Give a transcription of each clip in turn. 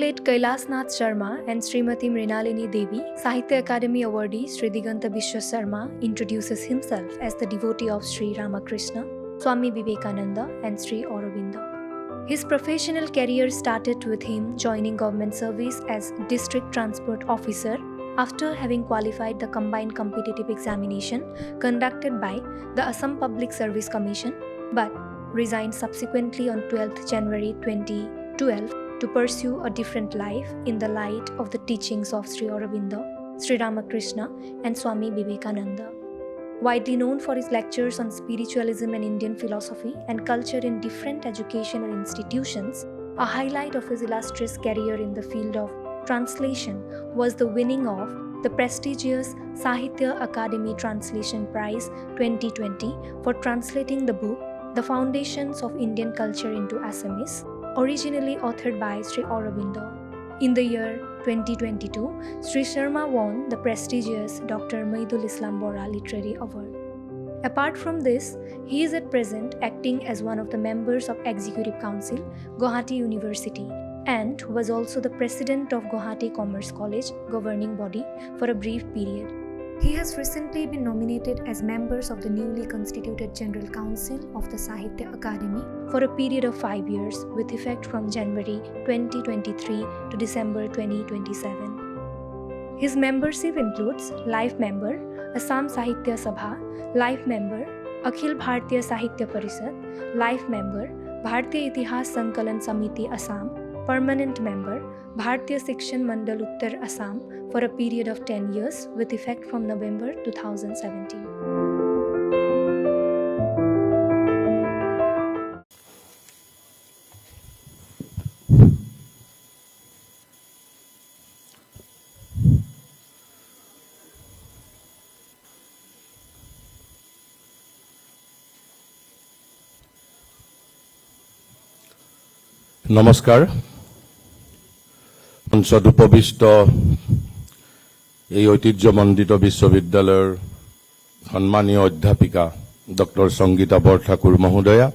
Late Kailasnath Sharma and Srimati Mrinalini Devi, Sahitya Akademi awardee Sri Diganta Biswa Sarma introduces himself as the devotee of Sri Ramakrishna, Swami Vivekananda and Sri Aurobindo. His professional career started with him joining government service as District Transport Officer after having qualified the combined competitive examination conducted by the Assam Public Service Commission, but resigned subsequently on 12th January 2012 to pursue a different life in the light of the teachings of Sri Aurobindo, Sri Ramakrishna and Swami Vivekananda. Widely known for his lectures on spiritualism and Indian philosophy and culture in different educational institutions, a highlight of his illustrious career in the field of translation was the winning of the prestigious Sahitya Akademi Translation Prize 2020 for translating the book The Foundations of Indian Culture into Assamese, originally authored by Sri Aurobindo. In the year 2022, Sri Sharma won the prestigious Dr. Maidul Islam Bora Literary Award. Apart from this, he is at present acting as one of the members of Executive Council, Guwahati University, and was also the president of Guwahati Commerce College governing body for a brief period. He has recently been nominated as members of the newly constituted General Council of the Sahitya Akademi for a period of 5 years with effect from January 2023 to December 2027. His membership includes Life Member, Assam Sahitya Sabha, Life Member, Akhil Bharatiya Sahitya Parishad, Life Member, Bharatiya Itihas Sankalan Samiti Assam, Permanent Member, Bharatiya Shikshan Mandal Uttar Assam for a period of 10 years with effect from November 2017. নমস্কাৰ মঞ্চত উপবিষ্ট এই ঐতিহ্যমণ্ডিত বিশ্ববিদ্যালয়ৰ সন্মানীয় অধ্যাপিকা doctor Sangeeta Borthakur মহোদয়া,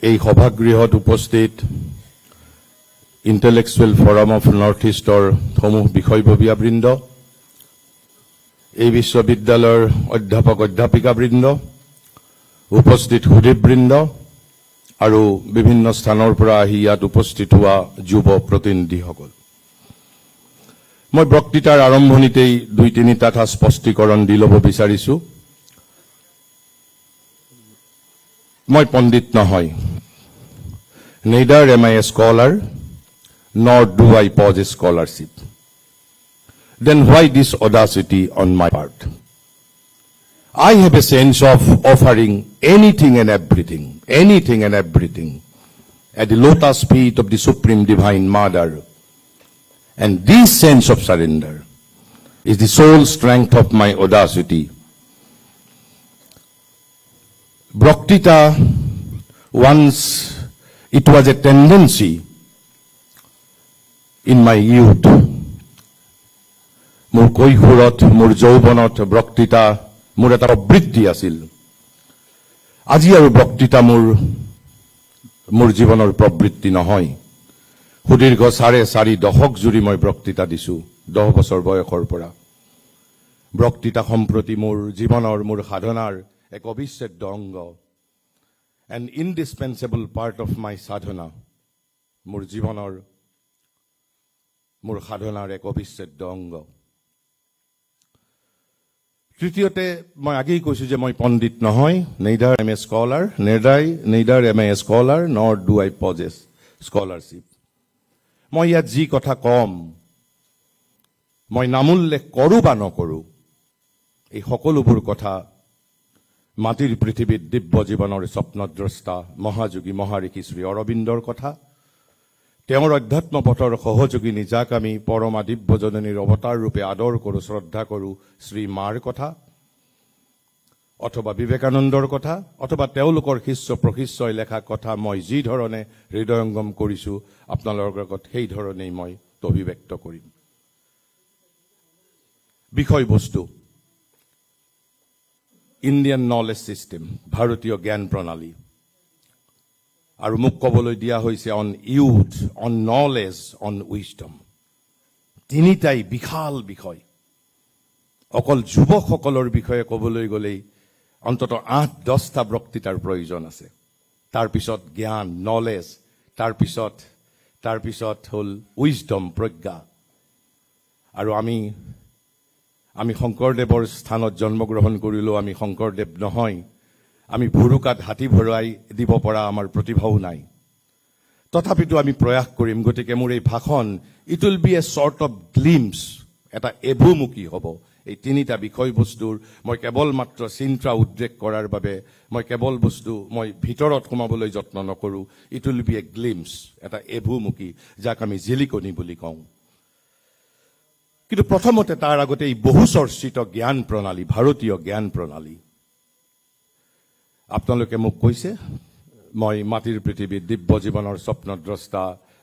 এই সভাগৃহত উপস্থিত ইণ্টেলেকচুৱেল ফৰাম অফ নৰ্থ ইষ্টৰ সমূহ বিষয়ববীয়াবৃন্দ, এই বিশ্ববিদ্যালয়ৰ অধ্যাপক অধ্যাপিকাবৃন্দ, উপস্থিত সুধীবৃন্দ আৰু বিভিন্ন স্থানৰ পৰা আহি ইয়াত উপস্থিত হোৱা যুৱ প্ৰতিনিধিসকল, মই বক্তৃতাৰ আৰম্ভণিতেই 2-3টা কথা স্পষ্টীকৰণ দি ল'ব বিচাৰিছো। মই পণ্ডিত নহয়, neither am I a scholar nor do I possess scholarship. Then why this audacity on my part? I have a sense of offering anything and everything at the lotus feet of the Supreme Divine Mother. And this sense of surrender is the sole strength of my audacity. Bhaktita, once it was a tendency in my youth. Mur koihurat, mur jaubanat, bhaktita মোৰ এটা প্ৰবৃত্তি আছিল। আজি আৰু বক্তৃতা মোৰ জীৱনৰ প্ৰবৃত্তি নহয়। সুদীৰ্ঘ 4.5 দশক জুৰি মই বক্তৃতা দিছো, 10 বছৰ বয়সৰ পৰা। বক্তৃতা সম্প্ৰতি মোৰ জীৱনৰ, মোৰ সাধনাৰ এক অবিচ্ছেদ্য অংগ, N indispensable part of my সাধনা। মোৰ জীৱনৰ, মোৰ সাধনাৰ এক অবিচ্ছেদ্য অংগ। তৃতীয়তে মই আগেই কৈছো যে মই পণ্ডিত নহয়, neither am I a scholar nor do I possess scholarship. মই ইয়াত যি কথা কম, মই নামোল্লেখ কৰো বা নকৰো, এই সকলোবোৰ কথা মাটিৰ পৃথিৱীত দিব্য জীৱনৰ স্বপ্নদ্ৰষ্টা মহাযোগী মহাৰিষি শ্ৰী অৰবিন্দৰ কথা, তেওঁৰ অধ্যাত্ম পথৰ সহযোগিনী যাক আমি পৰমা দিব্যজননীৰ অৱতাৰ ৰূপে আদৰ কৰো, শ্ৰদ্ধা কৰো, শ্ৰী মাৰ কথা, অথবা বিবেকানন্দৰ কথা, অথবা তেওঁলোকৰ শিষ্য প্ৰশিষ্যই লেখা কথা মই যি ধৰণে হৃদয়ঙ্গম কৰিছো, আপোনালোকৰ আগত সেই ধৰণেই মই অভিব্যক্ত কৰিম। বিষয়বস্তু ইণ্ডিয়ান নলেজ সিস্টেম, ভাৰতীয় জ্ঞান প্ৰণালী। আৰু মোক ক'বলৈ দিয়া হৈছে on youth, on knowledge, on wisdom. তিনিটাই বিশাল বিষয়। অকল যুৱকসকলৰ বিষয়ে ক'বলৈ গ'লেই অন্ততঃ 8-10টা বক্তৃতাৰ প্ৰয়োজন আছে। তাৰপিছত জ্ঞান, নলেজ, তাৰপিছত হ'ল উইজডম, প্ৰজ্ঞা। আৰু আমি শংকৰদেৱৰ স্থানত জন্মগ্ৰহণ কৰিলেও আমি শংকৰদেৱ নহয়। আমি ভুৰুকাত হাতী ভৰাই দিব পৰা আমাৰ প্ৰতিভাও নাই। তথাপিতো আমি প্ৰয়াস কৰিম। গতিকে মোৰ এই ভাষণ it will be a sort of glimpse, এটা এবুমুখী হ'ব। এই তিনিটা বিষয়বস্তুৰ মই কেৱল মাত্ৰ চিন্তা উদ্ৰেক কৰাৰ বাবে মই ভিতৰত সোমাবলৈ যত্ন নকৰোঁ। It will be a glimpse, এটা এবুমুখী, যাক আমি জিলিকনি বুলি কওঁ। কিন্তু প্ৰথমতে তাৰ আগতে এই বহুচৰ্চিত জ্ঞান প্ৰণালী, ভাৰতীয় জ্ঞান প্ৰণালী। আপোনালোকে মোক কৈছে মই মাটিৰ পৃথিৱীত দিব্য জীৱনৰ স্বপ্নদ্ৰষ্টা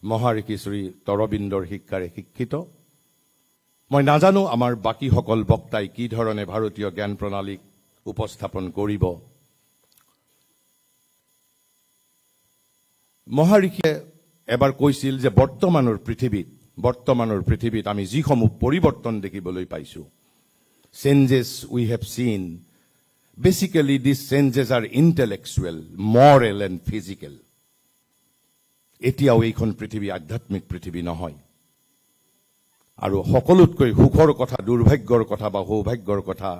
মহাঋষি শ্ৰী অৰবিন্দৰ শিক্ষাৰে শিক্ষিত। মই নাজানো আমাৰ বাকীসকল বক্তাই কি ধৰণে ভাৰতীয় জ্ঞান প্ৰণালীক উপস্থাপন কৰিব। মহাঋষিয়ে এবাৰ কৈছিল যে বৰ্তমানৰ পৃথিৱীত আমি যিসমূহ পৰিৱৰ্তন দেখিবলৈ পাইছোঁ, চেঞ্জেছ উই হেভ চিন, basically this changes R intellectual, Morrell and physical. এতিয়াও এইখন পৃথিৱী আধ্যাত্মিক পৃথিৱী নহয়। আৰু সকলোতকৈ সুখৰ কথা, দুৰ্ভাগ্যৰ কথা বা সৌভাগ্যৰ কথা,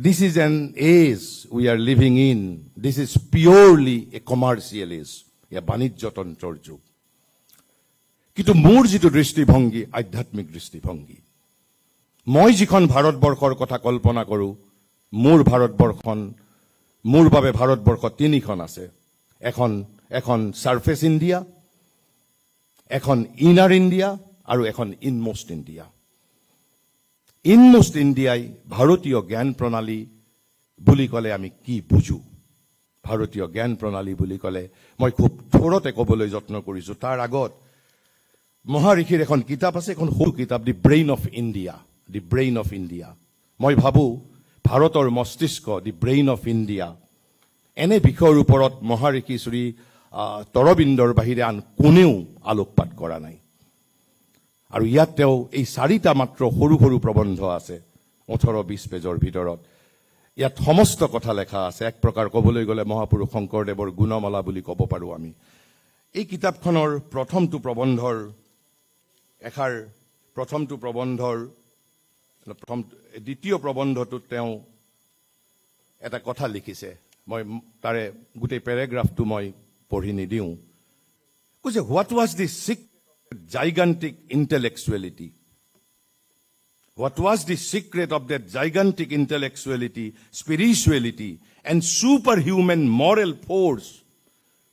this is an age we are living in, this is purely a commercial age, এয়া বাণিজ্যতন্ত্ৰৰ যুগ। কিন্তু মোৰ যিটো দৃষ্টিভংগী, আধ্যাত্মিক দৃষ্টিভংগী, মই যিখন ভাৰতবৰ্ষৰ কথা কল্পনা কৰোঁ, মোৰ বাবে ভাৰতবৰ্ষ তিনিখন আছে। এখন ছাৰ্ফেচ ইণ্ডিয়া, এখন ইনাৰ ইণ্ডিয়া আৰু এখন ইনমষ্ট ইণ্ডিয়া। ইনমষ্ট ইণ্ডিয়াই ভাৰতীয় জ্ঞান প্ৰণালী বুলি ক'লে আমি কি বুজো? ভাৰতীয় জ্ঞান প্ৰণালী বুলি ক'লে মই খুব থোৰতে ক'বলৈ যত্ন কৰিছোঁ। তাৰ আগত মহাঋষিৰ এখন কিতাপ আছে, এখন সৰু কিতাপ, দি ব্ৰেইন অফ ইণ্ডিয়া। মই ভাবোঁ ভাৰতৰ মস্তিষ্ক, দি ব্ৰেইন অফ ইণ্ডিয়া, এনে বিষয়ৰ ওপৰত মহাঋষি শ্ৰী অৰবিন্দৰ বাহিৰে আন কোনেও আলোকপাত কৰা নাই। আৰু ইয়াত তেওঁ এই 4টা মাত্ৰ সৰু সৰু প্ৰবন্ধ আছে 18-20 পেজৰ ভিতৰত। ইয়াত সমস্ত কথা লেখা আছে। এক প্ৰকাৰ ক'বলৈ গ'লে মহাপুৰুষ শংকৰদেৱৰ গুণমালা বুলি ক'ব পাৰোঁ আমি। এই কিতাপখনৰ দ্বিতীয় প্ৰবন্ধটোত তেওঁ এটা কথা লিখিছে। মই তাৰে গোটেই পেৰেগ্ৰাফটো মই পঢ়ি নিদিওঁ। কৈছে, what was the gigantic intellectuality? What was the secret of that gigantic intellectuality, spirituality, and superhuman moral force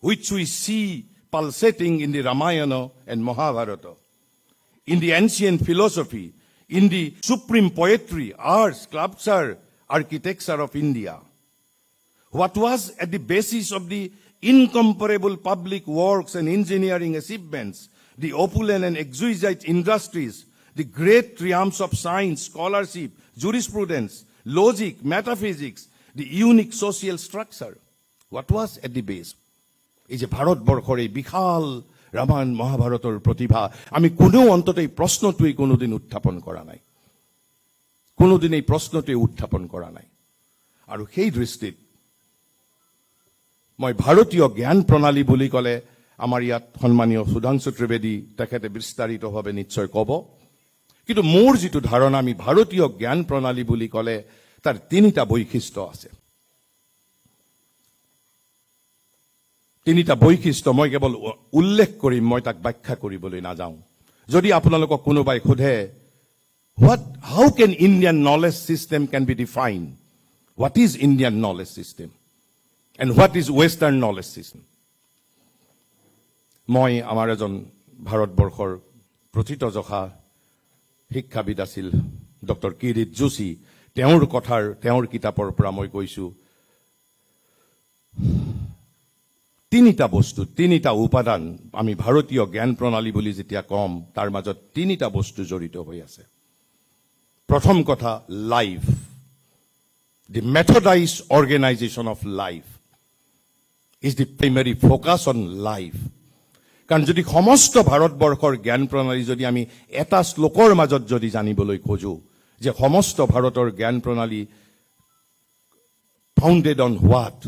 which we see pulsating in the Ramayana and Mahabharata, in the ancient philosophy, in the supreme poetry, arts, sculpture, architecture of India? What was at the basis of the incomparable public works and engineering achievements, the opulent and exquisite industries, the great triumphs of science, scholarship, jurisprudence, logic, metaphysics, the unique social structure? What was at the base? এই যে ভাৰতবৰ্ষৰ এই বিশাল ৰামায়ণ মহাভাৰতৰ প্ৰতিভা, আমি কোনেও অন্তত এই প্ৰশ্নটোৱেই কোনোদিন উত্থাপন কৰা নাই। আৰু সেই দৃষ্টিত মই ভাৰতীয় জ্ঞান প্ৰণালী বুলি ক'লে, আমাৰ ইয়াত সন্মানীয় সুধাংশু ত্ৰিবেদী তেখেতে বিস্তাৰিতভাৱে নিশ্চয় ক'ব। কিন্তু মোৰ যিটো ধাৰণা, আমি ভাৰতীয় জ্ঞান প্ৰণালী বুলি ক'লে তাৰ 3টা বৈশিষ্ট্য আছে। 3টা বৈশিষ্ট্য মই কেৱল উল্লেখ কৰিম, মই তাক ব্যাখ্যা কৰিবলৈ নাযাওঁ। যদি আপোনালোকক কোনোবাই সোধে, how can Indian knowledge system can be defined? What is Indian knowledge system? And what is Western knowledge system? মই আমাৰ এজন ভাৰতবৰ্ষৰ প্ৰথিতযশা শিক্ষাবিদ আছিল ডক্টৰ কিৰিট যোশী। তেওঁৰ কিতাপৰ পৰা মই কৈছোঁ, 3টা বস্তু, 3টা উপাদান আমি ভাৰতীয় জ্ঞান প্ৰণালী বুলি যেতিয়া কম, তাৰ মাজত 3টা বস্তু জড়িত হৈ আছে। প্ৰথম কথা, life, the methodised organisation of life. is the primary focus on life. কাৰণ যদি সমস্ত ভাৰতবৰ্ষৰ জ্ঞান প্ৰণালী যদি আমি এটা শ্লোকৰ মাজত যদি জানিবলৈ খোজো যে সমস্ত ভাৰতৰ জ্ঞান প্ৰণালী founded on what?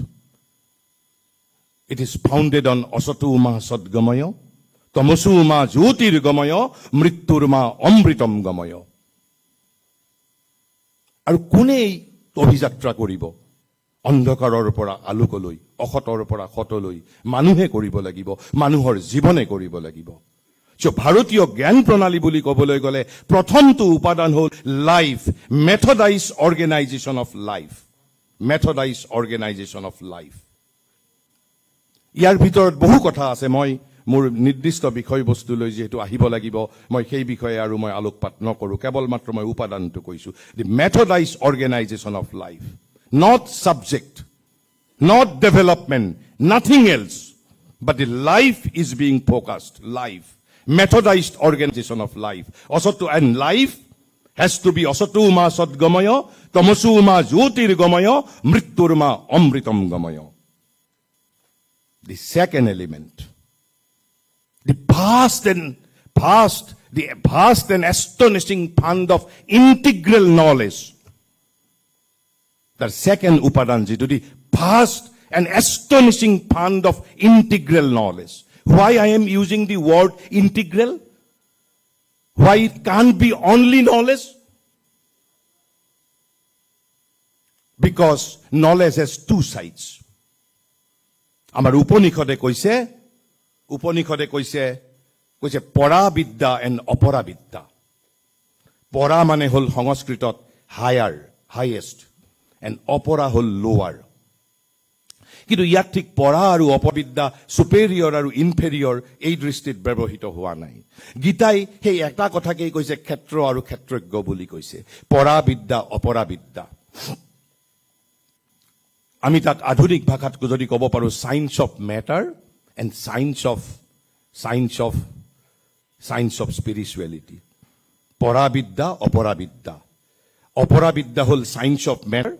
It is founded on asatu ma sadgamaya, tamasu ma jyotirgamaya, mrittur ma amritam gamaya. আৰু কোনে এই অভিযাত্ৰা কৰিব? অন্ধকাৰৰ পৰা আলোকলৈ, অসতৰ পৰা সতলৈ মানুহে কৰিব লাগিব, মানুহৰ জীৱনে কৰিব লাগিব। ভাৰতীয় জ্ঞান প্ৰণালী বুলি ক'বলৈ গ'লে প্ৰথমটো উপাদান হ'ল life, methodised organisation of life, methodised organisation of life. ইয়াৰ ভিতৰত বহু কথা আছে, মই মোৰ নিৰ্দিষ্ট বিষয়বস্তুলৈ যিহেতু আহিব লাগিব, মই সেই বিষয়ে আৰু মই আলোকপাত নকৰোঁ, কেৱল মাত্ৰ মই উপাদানটো কৈছোঁ। The methodised organisation of life, not subject, not development, nothing else, but the life is being focused, life, methodized organization of life. Also, and life has to be asatu ma sadgamaya, tamasu ma jyotirgamaya, mrittur ma amritam gamaya. The second element, the vast and astonishing fund of integral knowledge. The second upadan, the vast and astonishing fund of integral knowledge. Why I am using the word integral? Why it can't be only knowledge? Because knowledge has two sides. Amar Upanishade koise para vidya and apara vidya. Para mane hol Sanskritot higher, highest, and opera hol lower. কিন্তু ইয়াত ঠিক পঢ়া আৰু অপবিদ্যা, সুপেৰিয়ৰ আৰু inferior এই দৃষ্টিত ব্যৱহৃত হোৱা নাই। গীতাই সেই এটা কথাকেই কৈছে ক্ষেত্ৰ আৰু ক্ষেত্ৰজ্ঞ বুলি কৈছে, পঢ়া বিদ্যা অপৰা বিদ্যা। আমি তাক আধুনিক ভাষাত যদি ক'ব পাৰোঁ science of matter and science of spirituality. পঢ়া বিদ্যা অপৰা বিদ্যা, অপৰা বিদ্যা হ'ল সায়েন্স অফ মেটাৰ,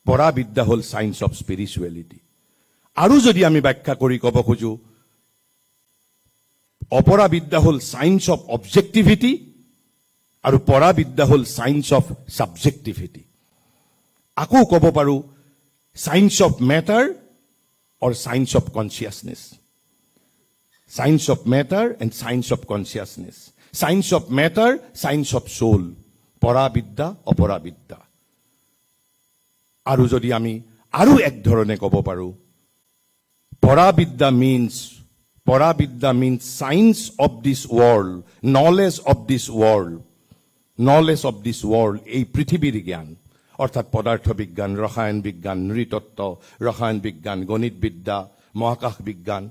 পঢ়া বিদ্যা হ'ল সায়েন্স অফ স্পিৰিচুৱেলিটি। আৰু যদি আমি ব্যাখ্যা কৰি ক'ব খোজো, অপৰা বিদ্যা হ'ল সায়েন্স অফ অবজেক্টিভিটি আৰু পঢ়া বিদ্যা হ'ল সায়েন্স অফ সাবজেক্টিভিটি। আকৌ ক'ব পাৰোঁ science of matter or science of consciousness, science of matter and science of consciousness, science of matter, science of soul, পঢ়া বিদ্যা অপৰা বিদ্যা। আৰু যদি আমি আৰু এক ধৰণে ক'ব পাৰোঁ, পঢ়া বিদ্যা means science of this world, knowledge of this world, knowledge of this world, এই পৃথিৱীৰ জ্ঞান, অৰ্থাৎ পদাৰ্থ বিজ্ঞান, ৰসায়ন বিজ্ঞান, নৃতত্ত্ব, ৰসায়ন বিজ্ঞান, গণিত বিদ্যা, মহাকাশ বিজ্ঞান,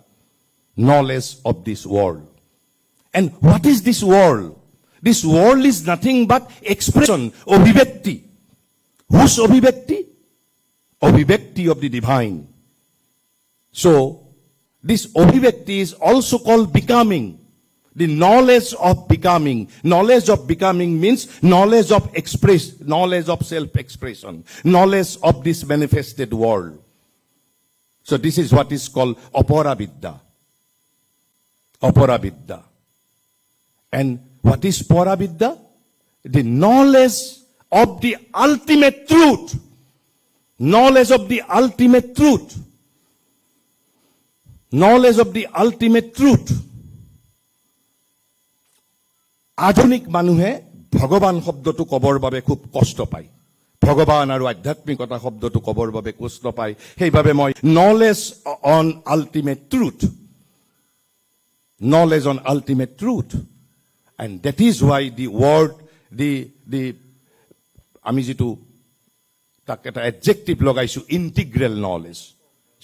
knowledge of this world. And what is this world? This world is nothing but expression, অভিব্যক্তি. Whose অভিব্যক্তি? অভিব্যক্তি of the divine. So, this অভিব্যক্তি is also called becoming. The knowledge of becoming. Knowledge of becoming means knowledge of self-expression. Knowledge of this manifested world. So this is what is called apara vidya. Apara vidya. And what is para vidya? The knowledge of the ultimate truth. Knowledge of the ultimate truth. Knowledge of the ultimate truth. আধুনিক মানুহে ভগৱান শব্দটো ক'বৰ বাবে খুব কষ্ট পায়, ভগৱান আৰু আধ্যাত্মিকতা শব্দটো ক'বৰ বাবে কষ্ট পায়। সেইবাবে মই knowledge on ultimate truth, knowledge on ultimate truth, and that is why the word the আমি যিটো তাক এটা এডজেক্টিভ লগাইছো, ইণ্টিগ্ৰেল নলেজ।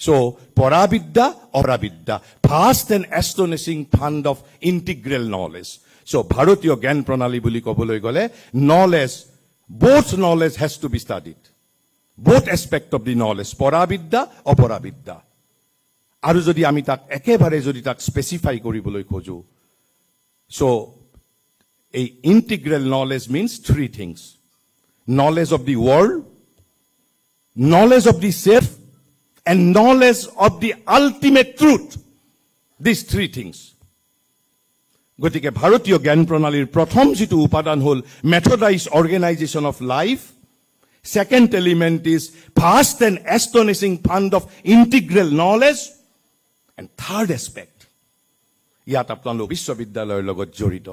So, পঢ়া বিদ্যা অপৰা বিদ্যা, vast and astonishing fund of integral knowledge. So, ভাৰতীয় জ্ঞান প্ৰণালী বুলি ক'বলৈ গ'লে knowledge, both knowledge has to be studied. Both aspect of the knowledge, পঢ়া বিদ্যা অপৰা বিদ্যা। আৰু যদি আমি তাক একেবাৰে যদি তাক স্পেচিফাই কৰিবলৈ খোজো, so a integral knowledge means three things: knowledge of the world, knowledge of the self, and knowledge of the ultimate truth. These three things. গতিকে ভাৰতীয় জ্ঞান প্ৰণালীৰ প্ৰথম যিটো উপাদান হ'ল methodised organisation of life. Second element is vast and astonishing fund of integral knowledge. And third aspect, ইয়াত আপোনালোক বিশ্ববিদ্যালয়ৰ লগত জড়িত.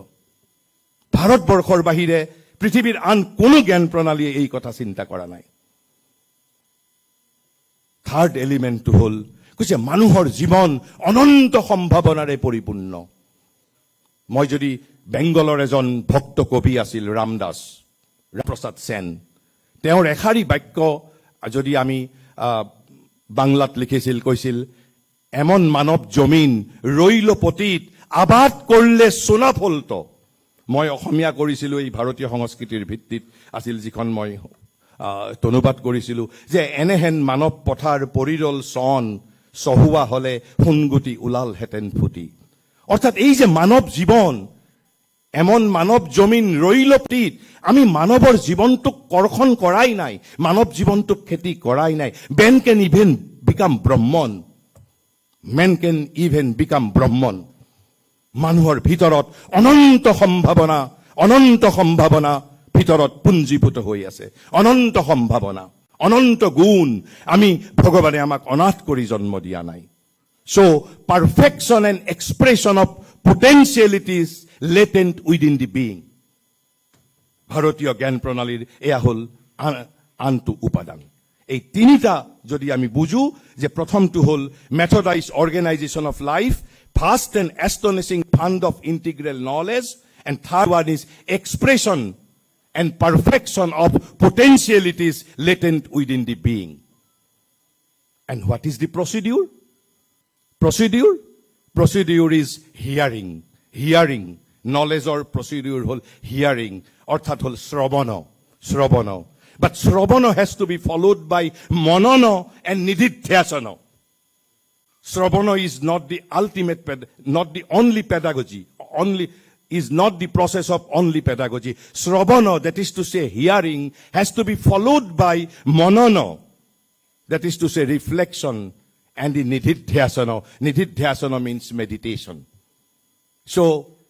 ভাৰতবৰ্ষৰ বাহিৰে পৃথিৱীৰ আন কোনো জ্ঞান প্ৰণালীয়ে এই কথা চিন্তা কৰা নাই. থাৰ্ড এলিমেণ্টটো হ'ল কৈছে মানুহৰ জীৱন অনন্ত সম্ভাৱনাৰে পৰিপূৰ্ণ. মই যদি বেংগলৰ এজন ভক্ত কবি আছিল ৰামদাস প্ৰসাদ সেন, তেওঁৰ এষাৰি বাক্য যদি আমি বাংলাত লিখিছিল, কৈছিল এমন মানৱ জমিন ৰৈল পতিত আবাদ কৰিলে সোণা ফলত. মই অসমীয়া কৰিছিলোঁ, এই ভাৰতীয় সংস্কৃতিৰ ভিত্তিত আছিল যিখন মই অনুবাদ কৰিছিলোঁ, যে এনেহেন মানৱ পথাৰ পৰিৰল চন চহুৱা হলে সোণগুটি ওলালহেঁতেন ফুটি. অৰ্থাৎ এই যে মানৱ জীৱন, এমন মানৱ জমিন ৰৈল পতিত, আমি মানৱৰ জীৱনটোক কৰ্ষণ কৰাই নাই, মানৱ জীৱনটোক খেতি কৰাই নাই. মেন কেন ইভেন বিকাম ব্ৰহ্মণ, মেন কেন ইভেন বিকাম ব্ৰহ্মণ. মানুহৰ ভিতৰত অনন্ত সম্ভাৱনা ভিতৰত পুঞ্জীভূত হৈ আছে. অনন্ত সম্ভাৱনা, অনন্ত গুণ আমি ভগৱানে আমাক অনাথ কৰি জন্ম দিয়া নাই. So, perfection and expression of potentialities latent within the being. ভাৰতীয় জ্ঞান প্ৰণালীৰ এয়া হ'ল আনটো উপাদান. এই তিনিটা যদি আমি বুজো, যে প্ৰথমটো হ'ল methodised organisation of life, vast and astonishing fund of integral knowledge, and third one is expression and perfection of potentialities latent within the being. And what is the procedure? Procedure is hearing. Knowledge or procedure hol hearing, অর্থাৎ হল শ্রবণ. But শ্রবণ has to be followed by মনন and নিধিধ্যাসন. Sravana is not the ultimate, not the only pedagogy, is not the process of only pedagogy. Sravana, that is to say hearing, has to be followed by manana, that is to say reflection, and the nididhyasana. Nididhyasana means meditation. So,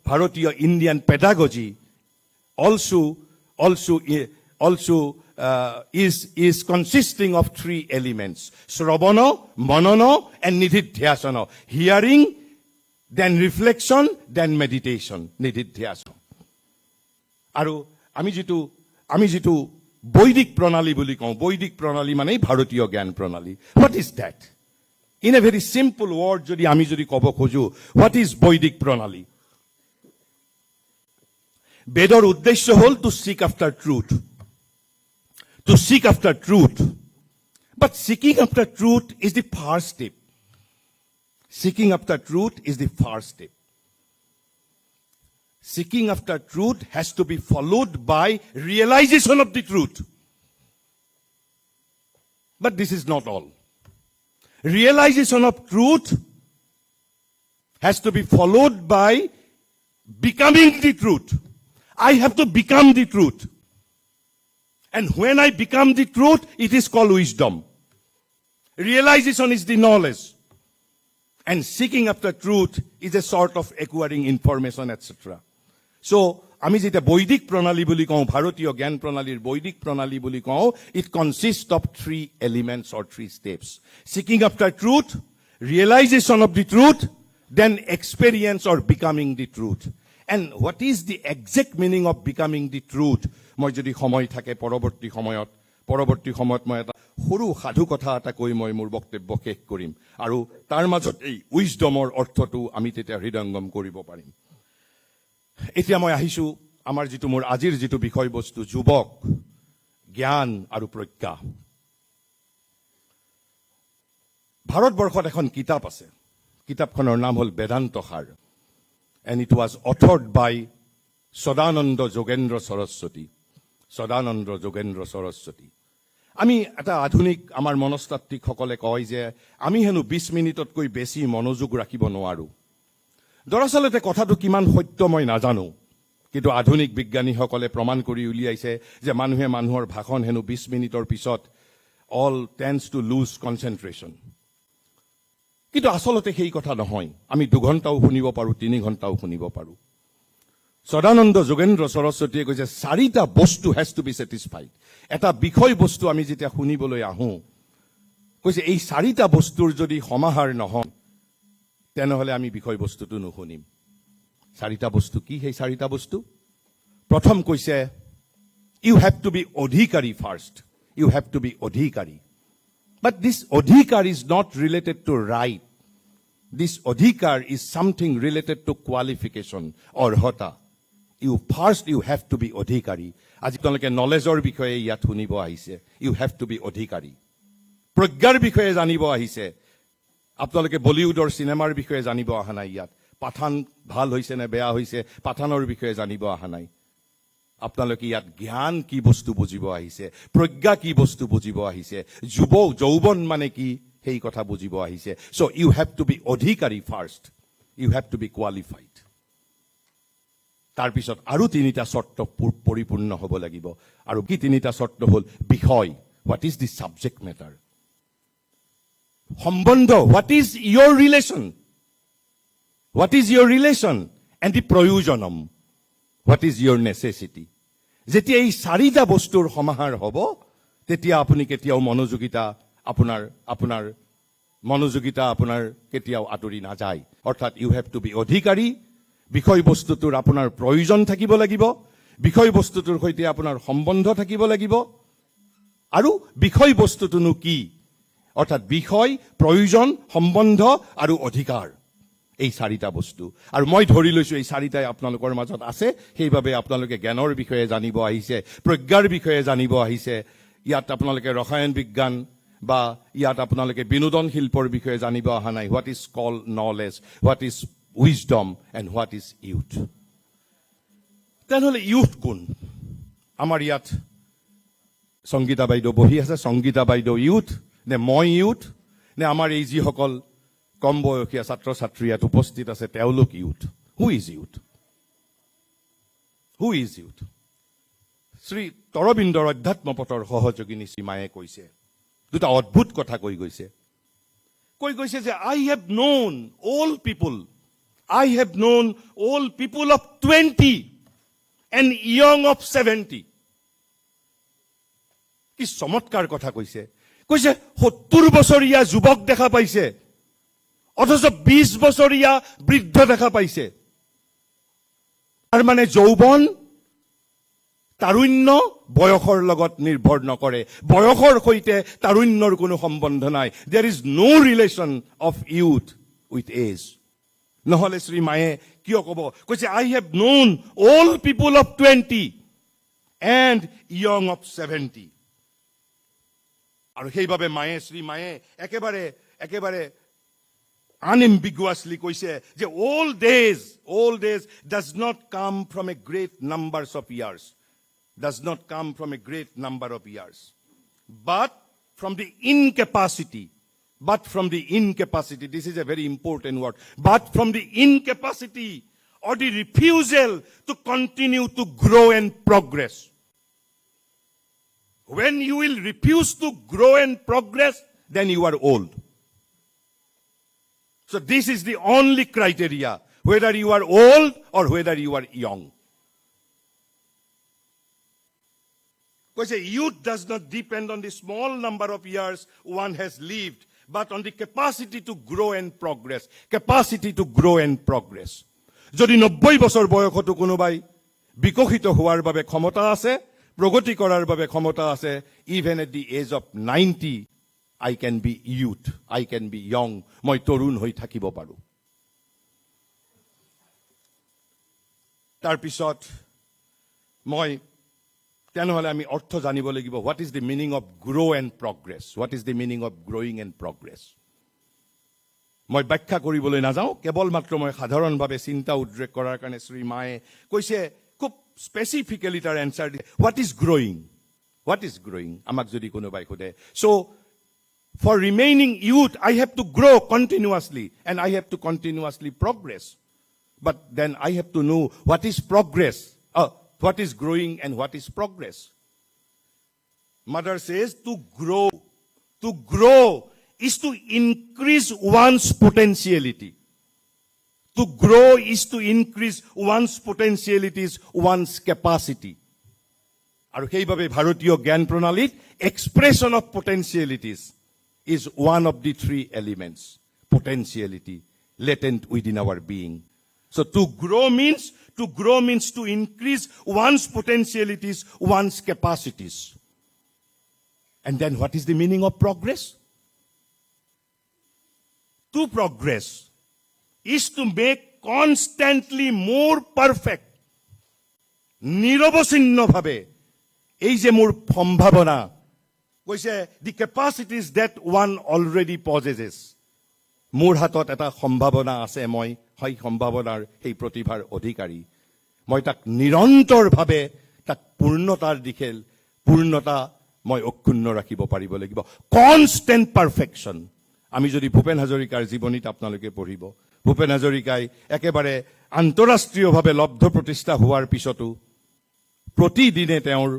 Bharatiya Indian pedagogy also is consisting of three elements: Sravana, Manana, and Nididhyasana. Hearing, then reflection, then meditation. Nididhyasana. আৰু আমি যেটো বৈদিক প্ৰণালী বুলি কওঁ, বৈদিক প্ৰণালী মানে ভাৰতীয় জ্ঞান প্ৰণালী. What is that? In a very simple word, যদি আমি ক'ব খোজো, what is বৈদিক প্ৰণালী? বেদৰ উদ্দেশ্য হ'ল to seek after truth. To seek after truth. But seeking after truth is the first step. Seeking after truth is the first step. Seeking after truth has to be followed by realization of the truth. But this is not all. Realization of truth has to be followed by becoming the truth. I have to become the truth. And when I become the truth, it is called wisdom. Realization is the knowledge. And seeking after truth is a sort of acquiring information, etc. So, আমি যেটা বৈদিক প্ৰণালী বুলি কওঁ, ভাৰতীয় জ্ঞান প্ৰণালীৰ বৈদিক প্ৰণালী বুলি কওঁ, it consists of three elements or three steps. Seeking after truth, realization of the truth, then experience or becoming the truth. And what is the exact meaning of becoming the truth? মই যদি সময় থাকে পৰৱৰ্তী সময়ত মই এটা সৰু সাধু কথা এটা কৈ মই মোৰ বক্তব্য শেষ কৰিম, আৰু তাৰ মাজত এই উইজডমৰ অৰ্থটো আমি তেতিয়া হৃদয়ঙ্গম কৰিব পাৰিম. এতিয়া মই আহিছো আমাৰ মোৰ আজিৰ বিষয়বস্তু, যুৱক, জ্ঞান আৰু প্ৰজ্ঞা. ভাৰতবৰ্ষত এখন কিতাপ আছে, কিতাপখনৰ নাম হ'ল বেদান্ত সাৰ. And it was authored by Sadananda Yogendra Saraswati. আমি এটা আধুনিক আমাৰ মনস্তাত্ত্বিকসকলে কয় যে আমি হেনো 20 মিনিটতকৈ বেছি মনোযোগ ৰাখিব নোৱাৰো. দৰাচলতে কথাটো কিমান সত্য মই নাজানো, কিন্তু আধুনিক বিজ্ঞানীসকলে প্ৰমাণ কৰি উলিয়াইছে যে মানুহে মানুহৰ ভাষণ হেনো 20 মিনিটৰ পিছত all tends to lose concentration. কিন্তু আসলতে সেই কথা নহয় আমি 2 ঘণ্টাও শুনিব পাৰো 3 ঘণ্টাও শুনিব পাৰো সদানন্দ যোগেন্দ্ৰ সৰস্বতীয়ে কৈছে 4টা বস্তু হেজ টু বি স্যাটিসফাইড এটা বিষয় বস্তু আমি যেতিয়া শুনিবলৈ আহো কৈছে এই 4টা বস্তুৰ যদি সমাহাৰ নহয় তেনেহলে আমি বিষয় বস্তুটো নুশুনিম 4টা বস্তু কি সেই 4টা বস্তু প্ৰথম কৈছে you have to be অধিকাৰী first you have to be অধিকাৰী but this অধিকাৰ is not related to right this অধিকাৰ is something related to qualification অৰ্হতা you have to be অধিকাৰী আজি তোমালোকে নলেজৰ বিষয়ে ইয়াত শুনিব আহিছে you have to be অধিকাৰী প্ৰজ্ঞাৰ বিষয়ে জানিব আহিছে আপোনালোকে বলিউডৰ সিনেমাৰ বিষয়ে জানিব অহা নাই ইয়াত পাঠান ভাল হৈছে নে বেয়া হৈছে পাঠানৰ বিষয়ে জানিব অহা নাই আপোনালোকে ইয়াত জ্ঞান কি বস্তু বুজিব আহিছে প্ৰজ্ঞা কি বস্তু বুজিব আহিছে যৌবন মানে কি সেই কথা বুজিব আহিছে so you have to be অধিকাৰী first you have to be qualified তাৰ পিছত আৰু 3টা শৰ্ত পৰিপূৰ্ণ হ'ব লাগিব আৰু কি 3টা শৰ্ত হ'ল বিষয় what is the subject matter সম্বন্ধ what is your relation and the প্ৰয়োজনম what is your necessity যেতিয়া এই 4টা বস্তুৰ সমাহাৰ হ'ব তেতিয়া আপুনি কেতিয়াও আপোনাৰ কেতিয়াও আঁতৰি নাযায় অৰ্থাৎ you have to be অধিকাৰী বিষয় বস্তুটোৰ আপোনাৰ প্ৰয়োজন থাকিব লাগিব বিষয় বস্তুটোৰ সৈতে আপোনাৰ সম্বন্ধ থাকিব লাগিব আৰু বিষয় বস্তুটোনো কি অৰ্থাৎ বিষয় প্ৰয়োজন সম্বন্ধ আৰু অধিকাৰ এই 4টা বস্তু আৰু মই ধৰি লৈছো এই 4টাই আপোনালোকৰ মাজত আছে সেইভাবে আপোনালোকে জ্ঞানৰ বিষয়ে জানিব আহিছে প্ৰজ্ঞাৰ বিষয়ে জানিব আহিছে ইয়াত আপোনালোকে ৰসায়ন বিজ্ঞান বা ইয়াত আপোনালোকে বিনোদন শিল্পৰ বিষয়ে জানিব অহা নাই what is called knowledge what is wisdom and what is youth তেনেহলে youth কোন আমাৰ ইয়াত সংগীতা বাইদেউ বহি আছে সংগীতা বাইদেউ youth নে মই youth নে আমাৰ এই যিসকল কম বয়সীয়া ছাত্ৰ ছাত্ৰী ইয়াত উপস্থিত আছে তেওঁলোক youth who is youth Shri অৰবিন্দৰ অধ্যাত্ম পথৰ সহযোগিনী শ্ৰীমায়ে কৈছে দুটা অদ্ভুত কথা কৈ গৈছে যে I have known all people of 20 and young of 70 কি চমৎকাৰ কথা কৈছে 70 বছৰীয়া যুৱক দেখা পাইছে অথচ 20 বছৰীয়া বৃদ্ধ দেখা পাইছে তাৰ মানে যৌবন তাৰুণ্য বয়সৰ লগত নিৰ্ভৰ নকৰে বয়সৰ সৈতে তাৰুণ্যৰ কোনো সম্বন্ধ নাই there is no relation of youth with age নহলে শ্ৰী মায়ে কিয় ক'ব কৈছে I have known all people of 20 and young of 70 আৰু সেইভাবে শ্ৰী মায়ে একেবাৰে unambiguously কৈছে যে old days does not come from a great numbers of years but from the incapacity this is a very important word but from the incapacity or the refusal to continue to grow and progress when you will refuse to grow and progress then you are old so this is the only criteria whether you are old or whether you are young because youth does not depend on the small number of years one has lived but on the capacity to grow and progress যদি 90 বছৰ বয়সতো কোনোবাই বিকশিত হোৱাৰ বাবে ক্ষমতা আছে প্ৰগতি কৰাৰ বাবে ক্ষমতা আছে even at the age of 90 I can be youth I can be young মই তৰুণ হৈ থাকিব পাৰো তাৰ পিছত মই তেনেহলে আমি অৰ্থ জানিব লাগিব what is the meaning of grow and progress what is the meaning of growing and progress মই ব্যাখ্যা কৰিবলৈ নাযাওঁ কেৱল মাত্ৰ মই সাধাৰণভাৱে চিন্তা উদ্ৰেক কৰাৰ কাৰণে শ্ৰী মায়ে কৈছে খুব স্পেসিফিক্যালি তাৰ এনসাৰ what is growing আমাক যদি কোনোবাই খুদে so for remaining youth I have to grow continuously and I have to continuously progress but then I have to know what is progress what is growing and what is progress mother says to grow To grow is to increase one's potentiality. To grow is to increase one's potentialities, one's capacity. আৰু সেইভাবে ভাৰতীয় জ্ঞান প্ৰণালীত expression of potentialities is one of the three elements. Potentiality latent within our being. So to grow means to increase one's potentialities, one's capacities. And then what is the meaning of progress? To progress is to make constantly more perfect. নিৰৱচ্ছিন্নভাৱে এই যে মোৰ সম্ভাৱনা কৈছে the capacities that one already possesses. মোৰ হাতত এটা সম্ভাৱনা আছে, মই সেই সম্ভাৱনাৰ সেই প্ৰতিভাৰ অধিকাৰী। মই তাক নিৰন্তৰভাৱে তাক পূৰ্ণতাৰ দিশে পূৰ্ণতা মই অক্ষুণ্ণ ৰাখিব পাৰিব লাগিব। Constant perfection. আমি যদি ভূপেন হাজৰিকাৰ জীৱনীত আপোনালোকে পঢ়িব, ভূপেন হাজৰিকাই একেবাৰে আন্তঃৰাষ্ট্ৰীয়ভাৱে লব্ধ প্ৰতিষ্ঠা হোৱাৰ পিছতো প্ৰতিদিনে তেওঁৰ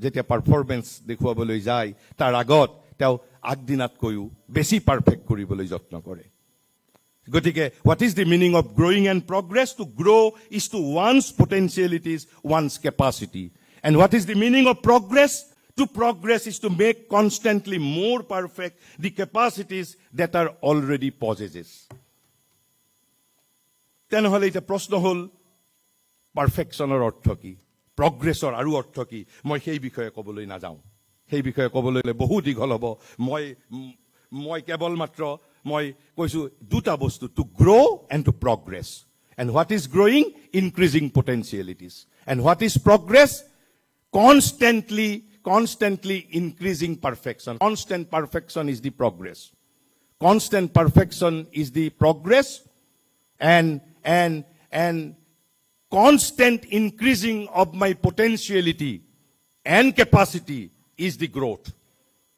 যেতিয়া পাৰফৰ্মেন্স দেখুৱাবলৈ যায় তাৰ আগত তেওঁ আগদিনাতকৈও বেছি পাৰফেক্ট কৰিবলৈ যত্ন কৰে। গতিকে what is the meaning of growing and progress? To grow is to one's potentialities, one's capacity. And what is the meaning of progress? To progress is to make constantly more perfect the capacities that are already possesses. তেনেহলে এটা প্ৰশ্ন হ'ল পাৰফেকশ্যনৰ অৰ্থ কি, প্ৰগ্ৰেছৰ আৰু অৰ্থ কি? মই সেই বিষয়ে ক'বলৈ নাযাওঁ, সেই বিষয়ে ক'বলৈ বহু দীঘল হ'ব। মই কেৱল মাত্ৰ মই কৈছো দুটা বস্তু, to grow' and to progress. And what is growing? Increasing potentialities. And what is progress? constantly increasing perfection. Constant perfection is the progress. Constant perfection is the progress, and constant increasing of my potentiality and capacity is the growth.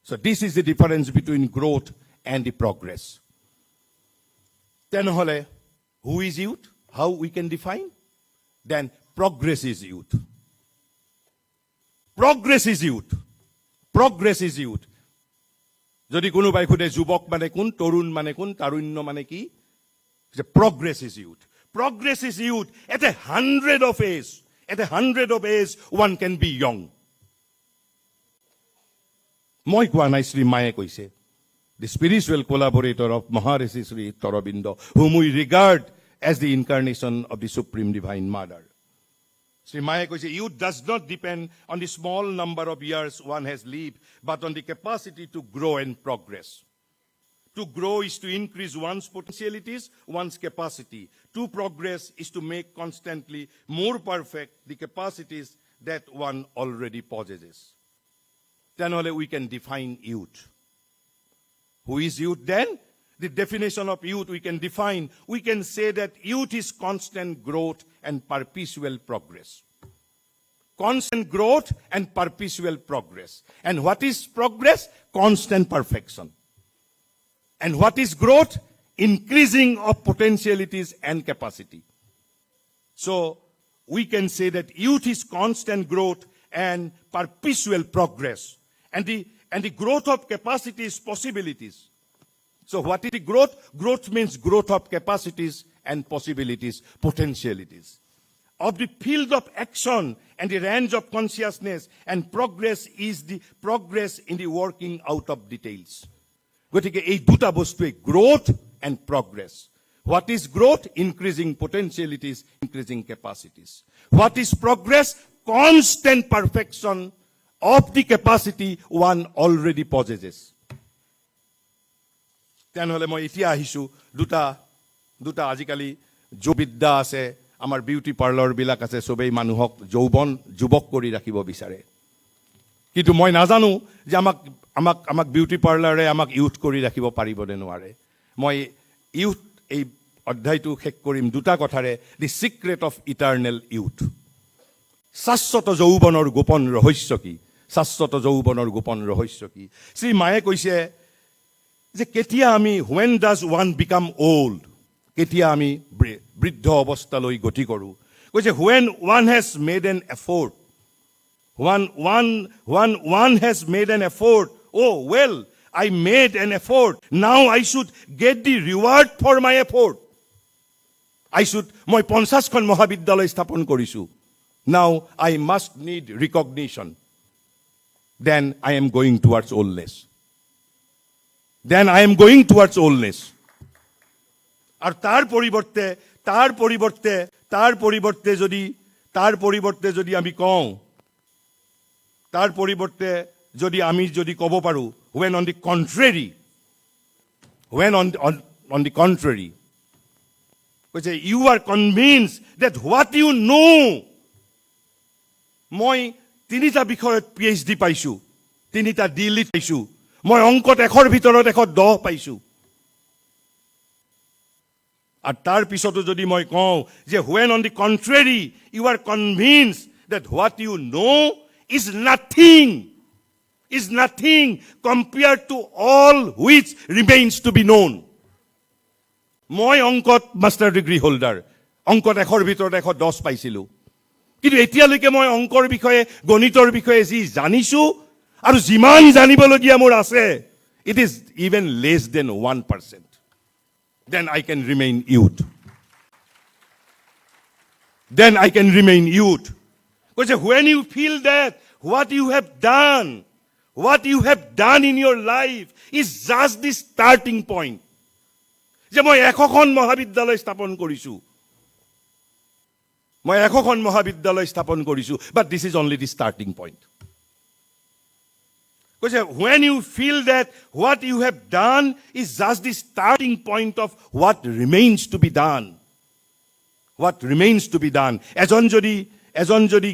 So this is the difference between growth and the progress. Then who is youth? How we can define? Then progress is youth. Progress is youth. Progress is youth. যদি কোনোবাই খুদে যুৱক মানে কোন, তৰুণ মানে কোন, তাৰুণ্য মানে কি? Progress is youth. Progress is youth. At 100 of age, at 100 of age, one can be young. মই কোৱা নাই, শ্ৰী মায়ে কৈছে। The spiritual collaborator of Maharishi Sri Aurobindo, whom we regard as the incarnation of the Supreme Divine Mother. Sri Maya কৈছে, youth does not depend on the small number of years one has lived, but on the capacity to grow and progress. To grow is to increase one's potentialities, one's capacity. To progress is to make constantly more perfect the capacities that one already possesses. Then only we can define youth. Who is youth then? The definition of youth we can define. We can say that youth is constant growth and perpetual progress. Constant growth and perpetual progress. And what is progress? Constant perfection. And what is growth? Increasing of potentialities and capacity. So we can say that youth is constant growth and perpetual progress. And the growth of capacities, possibilities. So what is the growth? Growth means growth of capacities and possibilities, potentialities. Of the field of action and the range of consciousness, and progress is the progress in the working out of details. গতিকে এই দুটা বস্তুৱে growth and progress. What is growth? Increasing potentialities, increasing capacities. What is progress? Constant perfection of the capacity one already possesses. তেনেহলে মই এতিয়া আহিছো দুটা আজিকালি যুবিদ্যা আছে, আমাৰ বিউটি পাৰ্লাৰ বিলাক আছে, সবেই মানুহক যুৱক কৰি ৰাখিব বিচাৰে। কিন্তু মই নাজানো যে আমাক বিউটি পাৰ্লাৰে আমাক ইউথ কৰি ৰাখিব পাৰিব নে নোৱাৰে। মই ইউথ এই অধ্যায়টো শেষ কৰিম দুটা কথাৰে, দি সিক্ৰেট অফ ইটাৰ্নেল ইউথ। শাশ্বত যৌৱনৰ গোপন ৰহস্য কি? শাশ্বত যৌৱনৰ গোপন ৰহস্য কি? শ্ৰী মায়ে কৈছে যে কেতিয়া আমি, when does one become old? কেতিয়া আমি বৃদ্ধ অৱস্থালৈ গতি কৰোঁ? কৈছে when one has made an effort. One has made an effort. Oh, well, I made an effort. Now I should get the reward for my effort. মই 50খন মহাবিদ্যালয় স্থাপন কৰিছো. Now I must need recognition. Then I am going towards oldness. আর তার পরিবর্তে যদি আমি কওঁ, আমি যদি ক'ব পাৰো, when on the contrary, you are convinced that what you know. মই 3টা বিষয়ত PhD পাইছো, 3টা ডিলিট পাইছো, মই অংকত 100ৰ ভিতৰত 110 পাইছো. আর তার পিছতো যদি মই কওঁ যে when on the contrary you are convinced that what you know is nothing compared to all which remains to be known. মই অংকত মাষ্টাৰ ডিগ্ৰী হোল্ডাৰ, অংকত 100ৰ ভিতৰত 110 পাইছিলো, কিন্তু এতিয়ালৈকে মই অংকৰ বিষয়ে, গণিতৰ বিষয়ে যি জানিছো আৰু যিমান জানিবলগীয়া মোৰ আছে, it is even less than 1%. Then I can remain youth. Because when you feel that what you have done in your life is just the starting point. যে মই 100খন মহাবিদ্যালয় স্থাপন কৰিছো, but this is only the starting point. Because when you feel that what you have done is just the starting point of what remains to be done. এজন যদি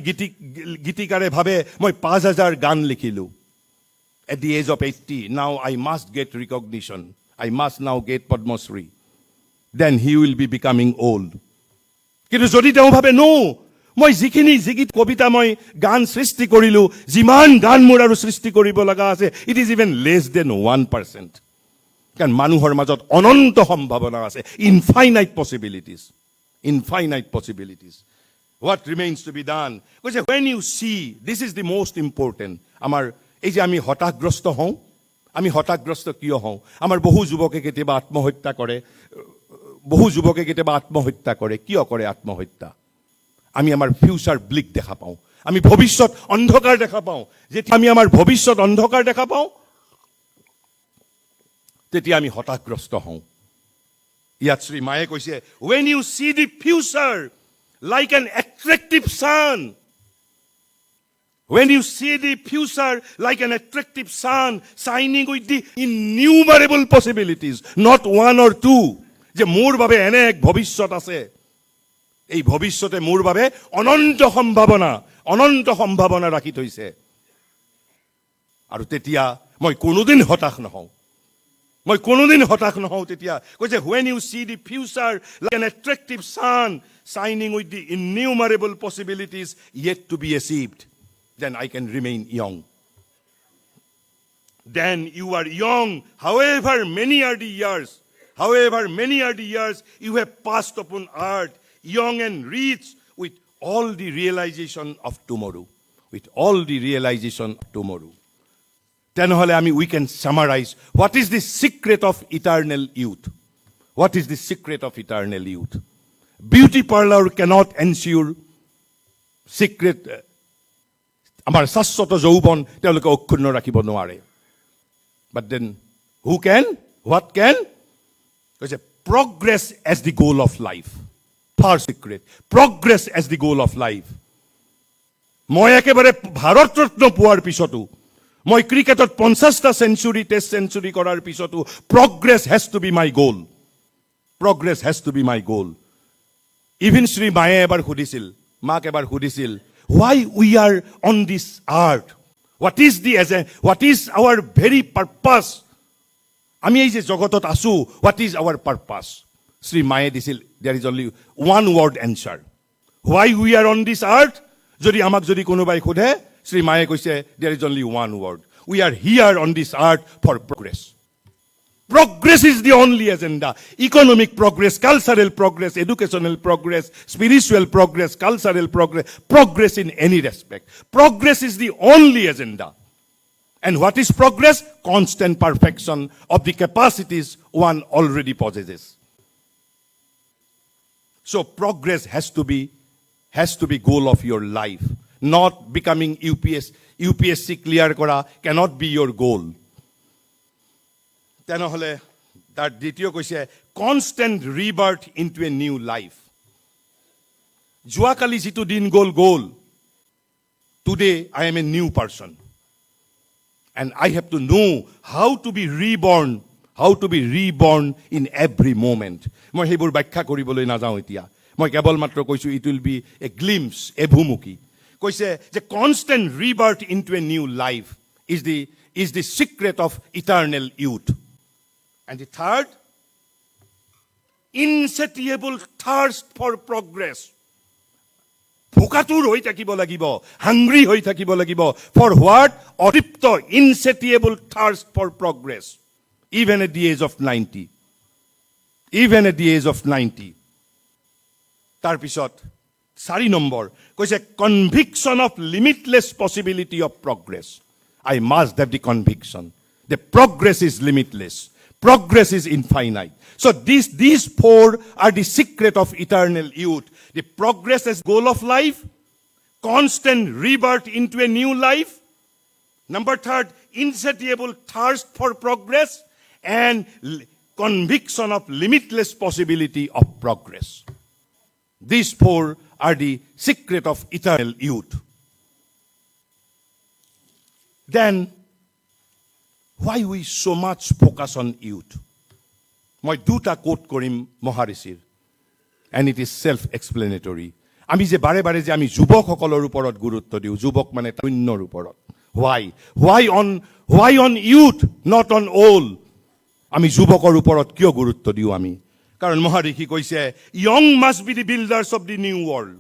গীতিকাৰে ভাবে মই 5000 গান লিখিলো at the age of 80, now I must get recognition, I must now get Padma Shri, then he will be becoming old. কিন্তু যদি তেওঁ ভাবে no, মই যিখিনি কবিতা মই গান সৃষ্টি কৰিলো, যিমান গান মোৰ আৰু সৃষ্টি কৰিব লগা আছে, it is even less than 1%. কাৰণ মানুহৰ মাজত অনন্ত সম্ভাৱনা আছে, infinite possibilities. What remains to be done? Because when you see, this is the most important. আমাৰ এই যে আমি হতাশগ্ৰস্ত হওঁ, আমি হতাশগ্ৰস্ত কিয় হওঁ? আমাৰ বহু যুৱকে কেতিয়াবা আত্মহত্যা কৰে, কিয় কৰে আত্মহত্যা? আমি আমাৰ ফিউচাৰ ব্লিক দেখা পাওঁ, আমি ভৱিষ্যত অন্ধকাৰ দেখা পাওঁ. যেতিয়া আমি আমাৰ ভৱিষ্যত অন্ধকাৰ দেখা পাওঁ, তেতিয়া আমি হতাশগ্ৰস্ত হওঁ. ইয়াত শ্ৰী মায়ে কৈছে, when you see the future like an attractive sun, shining with the innumerable possibilities, not one or two, যে মোৰ বাবে এনে এক ভৱিষ্যত আছে, এই ভৱিষ্যতে মোৰ বাবে অনন্ত সম্ভাৱনা ৰাখি থৈছে, আৰু তেতিয়া মই কোনোদিন হতাশ নহওঁ. তেতিয়া কৈছে, when you see the future like an attractive sun shining with the innumerable possibilities yet to be achieved, then I can remain young. Then you are young, however many are the years you have passed upon earth, young and rich with all the realization of tomorrow. তেনেহলে we can summarize what is the secret of eternal youth. Beauty parlor cannot ensure secret. আমাৰ শাশ্বত যৌৱন তেওঁলোকে অক্ষুণ্ণ ৰাখিব নোৱাৰে. But then who can? What can? Because progress as the goal of life. Far secret. Progress as the goal of life. মই একেবাৰে ভাৰত ৰত্ন পোৱাৰ পিছতো, মই ক্ৰিকেটত 50টা সেঞ্চুৰী, টেষ্ট সেঞ্চুৰী কৰাৰ পিছতো, progress has to be my goal. Even Shri মায়ে মাক এবাৰ সুধিছিল, why we are on this earth? What is our very purpose? আমি এই যে জগতত আছো, what is our purpose? Shri মায়ে দিছিল, there is only one word answer. Why we are on this earth? যদি আমাক কোনোবাই সোধে, শ্ৰী মায়ে কৈছে, there is only one word. We are here on this earth for progress. Progress is the only agenda. Economic progress, cultural progress, educational progress, spiritual progress, cultural progress in any respect. Progress is the only agenda. And what is progress? Constant perfection of the capacities one already possesses. So progress has to be goal of your life. Not becoming UPSC clear kora cannot be your goal. Tenohole that দ্বিতীয় কৈছে constant rebirth into a new life. যোৱাকালি যিটো দিন গ'ল. Today I am a new person. And I have to know how to be reborn in every moment. মই সেইবোৰ ব্যাখ্যা কৰিবলৈ নাযাওঁ এতিয়া. মই কেৱল মাত্ৰ কৈছো it will be a glimpse, এভুমুকি. কৈছে যে constant rebirth into a new life is the secret of eternal youth. And the third, insatiable thirst for progress. ভোকাতুৰ হৈ থাকিব লাগিব, হাংগ্ৰি হৈ থাকিব লাগিব. For what? অতৃপ্ত, insatiable thirst for progress. Even at the age of 90. Even at the age of 90. তাৰপিছত 4 number কৈছে conviction of limitless possibility of progress. I must have the conviction. The progress is limitless. Progress is infinite. So these 4 are the secret of eternal youth. The progress as goal of life, constant rebirth into a new life. Number 3, insatiable thirst for progress and conviction of limitless possibility of progress. These 4 are the secret of eternal youth. Then, why we so much focus on youth? মই 2টা coat কৰিম মহাৰিষিৰ, and it is self-explanatory. আমি যে বাৰে বাৰে যে আমি যুৱকসকলৰ ওপৰত গুৰুত্ব দিওঁ, যুৱক মানে তৰুণৰ ওপৰত. Why on youth, not on old? আমি যুৱকৰ ওপৰত কিয় গুৰুত্ব দিওঁ আমি? কাৰণ মহাৰিষি কৈছে young must be the builders of the new world.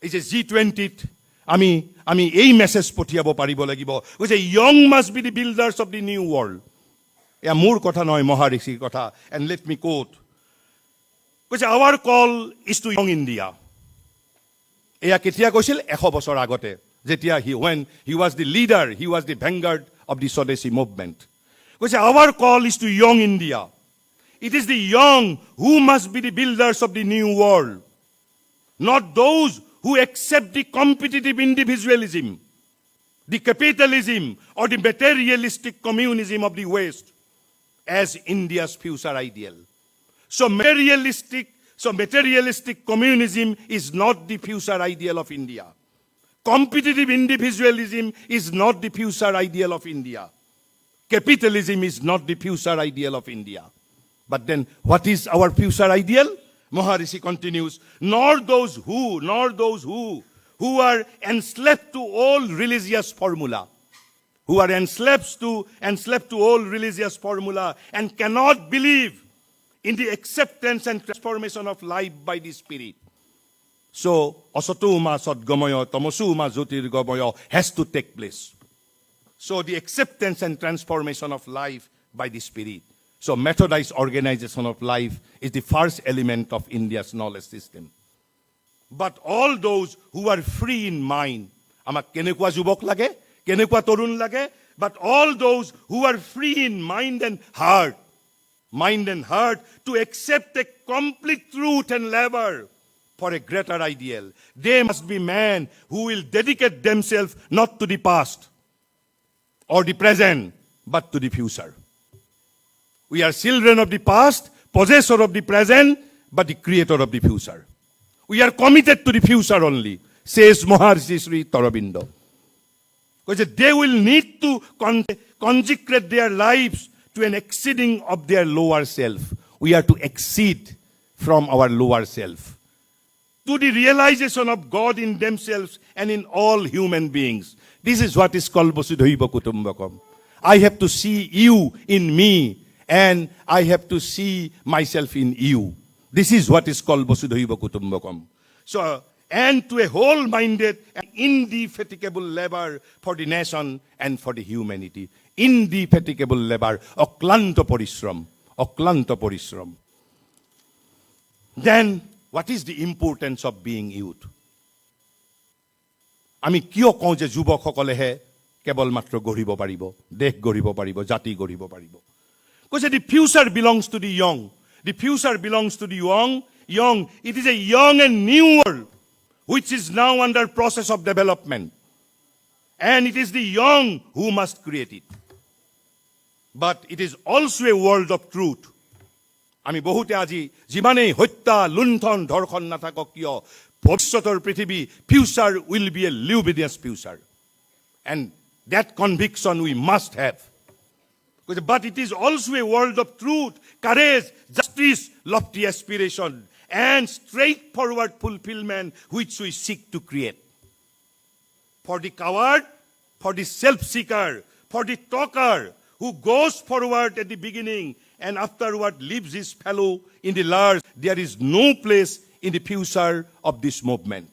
এই যে G20ত আমি এই মেছেজ পঠিয়াব পাৰিব লাগিব, কৈছে young must be the builders of the new world. এয়া মোৰ কথা নহয়, মহাৰিষিৰ কথা. And let me quote. কৈছে our call is to young India. এয়া কেতিয়া কৈছিল? 100 বছৰ আগতে, যেতিয়া when he was the leader, he was the vanguard of the Swadeshi movement. কৈছে our call is to young India. It is the young who must be the builders of the new world, not those who accept the competitive individualism, the capitalism, or the materialistic communism of the West as India's future ideal. So materialistic communism is not the future ideal of India. Competitive individualism is not the future ideal of India. Capitalism is not the future ideal of India. But then, what is our future ideal? Maharishi continues, nor those who are enslaved to all religious formula, who are enslaved to all religious formula and cannot believe in the acceptance and transformation of life by the Spirit. So, asatuma sadgamaya tamasuma jyotirgamaya has to take place. So, the acceptance and transformation of life by the Spirit. So, methodized organization of life is the first element of India's knowledge system. But all those who are free in mind, আমাক কেনেকুৱা যুৱক লাগে, কেনেকুৱা তৰুণ লাগে, but all those who are free in mind and heart to accept a complete truth and labor for a greater ideal, they must be men who will dedicate themselves not to the past or the present, but to the future. We are children of the past, possessor of the present, but the creator of the future. We are committed to the future only, says SHRI Aurobindo. Because they will need to consecrate their lives to an exceeding of their lower self. We are to exceed from our lower self to the realization of God in themselves and in all human beings. This is what is called Vasudhaiva Kutumbakam. I have to see you in me, and I have to see myself in you. This is what is called Vasudhaiva Kutumbakam. So, and to a whole-minded and indefatigable labor for the nation and for the humanity. Indefatigable labor, oklanta porishram. Then, what is the importance of being youth? আমি কিয় কওঁ যে যুৱকসকলেহে কেৱল মাত্ৰ গঢ়িব পাৰিব, দেশ গঢ়িব পাৰিব, জাতি গঢ়িব পাৰিব। কৈছে the future belongs to the young. The future belongs to the young. It is a young and new world which is now under process of development. And it is the young who must create it. But it is also a world of truth. আমি বহুতে আজি যিমানেই হত্যা, লুণ্ঠন, ধৰ্ষণ নাথাকক কিয়, ভৱিষ্যতৰ পৃথিৱী, ফিউচাৰ উইল বি এ লিউবিডিয়াছ future. And that conviction we must have. But it is also a world of truth, courage, justice, lofty aspiration, and straightforward fulfillment which we seek to create. For the coward, for the self-seeker, for the talker who goes forward at the beginning and afterward leaves his fellow in the lurch, there is no place in the future of this movement.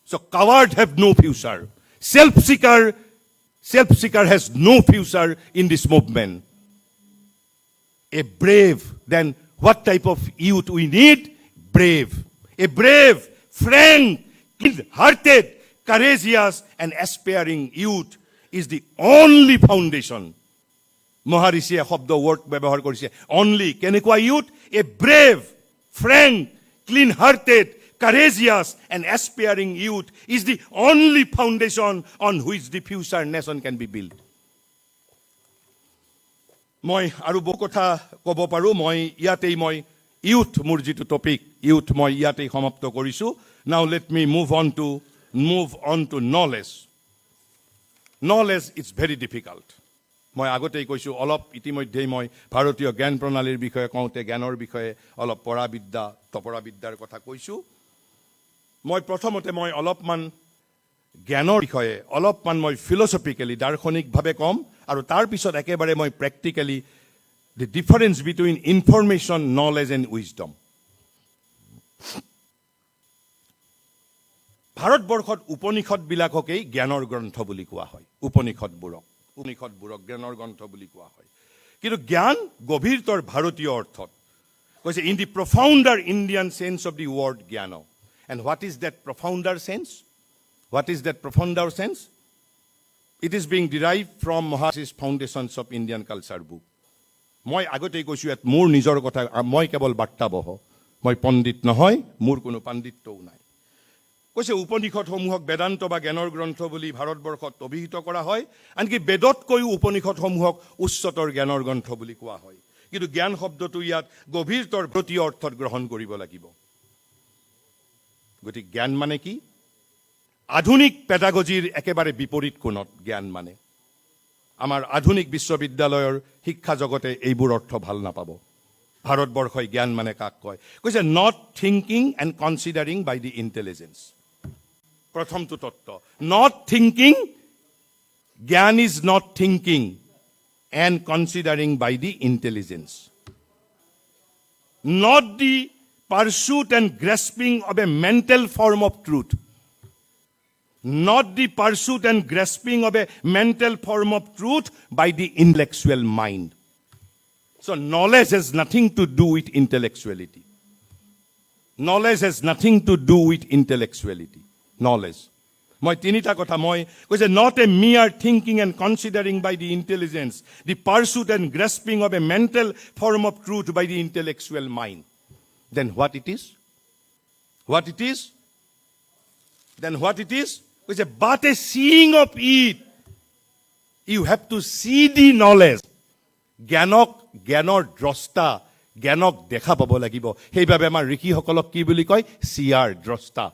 So coward have no future. Self-seeker has no future in this movement. A brave, then what type of youth we need? Brave. A brave, frank, kind-hearted, courageous and aspiring youth is the only foundation. মহাৰিষিয়ে শব্দ word ব্যৱহাৰ কৰিছে, only কেনেকুৱা youth? A brave, frank, clean-hearted, courageous and aspiring youth is the only foundation on which the future nation can be built. মই আৰু বহু কথা ক'ব পাৰোঁ, মই ইয়াতেই youth মোৰ যিটো টপিক, youth মই ইয়াতেই সমাপ্ত কৰিছোঁ। Now let me move on to knowledge. Knowledge is very difficult. মই আগতেই কৈছোঁ, অলপ ইতিমধ্যেই মই ভাৰতীয় জ্ঞান প্ৰণালীৰ বিষয়ে কওঁতে জ্ঞানৰ বিষয়ে অলপ তপৰাবিদ্যাৰ কথা কৈছোঁ। মই প্ৰথমতে অলপমান জ্ঞানৰ বিষয়ে অলপমান ফিলচফিকেলি দাৰ্শনিকভাৱে ক'ম, আৰু তাৰপিছত একেবাৰে মই practically the difference between information, knowledge and wisdom. ভাৰতবৰ্ষত উপনিষদবিলাককেই জ্ঞানৰ গ্ৰন্থ বুলি কোৱা হয়। উপনিষদবোৰক জ্ঞানৰ গ্ৰন্থ বুলি কোৱা হয়। কিন্তু জ্ঞান গভীৰতৰ ভাৰতীয় অৰ্থত কৈছে in the profounder Indian sense of the word জ্ঞান. And what is that profounder sense? What is that profounder sense? It is being derived from Mahari's Foundations of Indian Culture book. মই আগতেই কৈছোঁ, ইয়াত মোৰ নিজৰ কথা, মই কেৱল বাৰ্তাবহ, মই পণ্ডিত নহয়, মোৰ কোনো পাণ্ডিত্যও নাই। কৈছে উপনিষদসমূহক বেদান্ত বা জ্ঞানৰ গ্ৰন্থ বুলি ভাৰতবৰ্ষত অভিহিত কৰা হয়, আনকি বেদতকৈও উপনিষদসমূহক উচ্চতৰ জ্ঞানৰ গ্ৰন্থ বুলি কোৱা হয়। কিন্তু জ্ঞান শব্দটো ইয়াত গভীৰতৰ ভাৰতীয় অৰ্থত গ্ৰহণ কৰিব লাগিব। গতিকে জ্ঞান মানে কি? আধুনিক পেডাগজিৰ একেবাৰে বিপৰীত কোণত জ্ঞান মানে। আমাৰ আধুনিক বিশ্ববিদ্যালয়ৰ শিক্ষা জগতে এইবোৰ অৰ্থ ভাল নাপাব। ভাৰতবৰ্ষই জ্ঞান মানে কাক কয়? কৈছে not thinking and considering by the intelligence. প্ৰথমটো তত্ত্ব, নট থিংকিং, জ্ঞান is not thinking and considering by the intelligence. Not the pursuit and grasping of a mental form of truth. Not the pursuit and grasping of a mental form of truth by the intellectual mind. So knowledge has nothing to do with intellectuality. Knowledge has nothing to do with intellectuality. Knowledge. মই তিনিটা কথা কৈছে not a mere thinking and considering by the intelligence, the pursuit and grasping of a mental form of truth by the intellectual mind. Then what it is? What it is? Then what it is? But a seeing of it. You have to see the knowledge. জ্ঞানৰ দ্ৰষ্টা, জ্ঞানক দেখা পাব লাগিব। সেইবাবে আমাৰ ঋষিসকলক কি বুলি কয়? সিয়াৰ, দ্ৰষ্টা।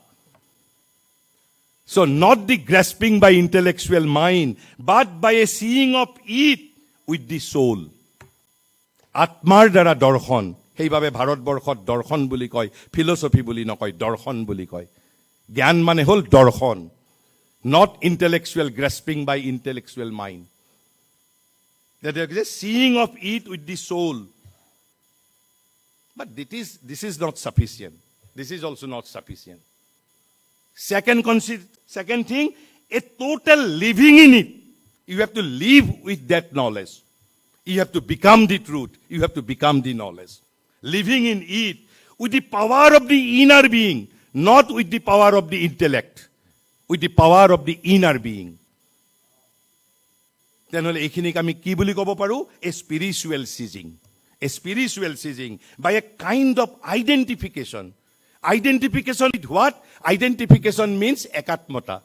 So not the grasping by intellectual mind, but by a seeing of it with the soul. আত্মাৰ দ্বাৰা দৰ্শন। সেইবাবে ভাৰতবৰ্ষত দৰ্শন বুলি কয়, ফিলচফি বুলি নকয়, দৰ্শন বুলি কয়। জ্ঞান মানে হ'ল দৰ্শন, not intellectual grasping by intellectual mind. Seeing of it with the soul. But this is not sufficient. This is also not sufficient. Second thing, a total living in it. You have to live with that knowledge. You have to become the truth. You have to become the knowledge. Living in it with the power of the inner being, not with the power of the intellect, with the power of the inner being. তেনেহ'লে এইখিনিক আমি কি বুলি ক'ব পাৰোঁ? এ spiritual চিজিং। A spiritual seizing by a kind of identification. Identification with what? Identification means ekatmata.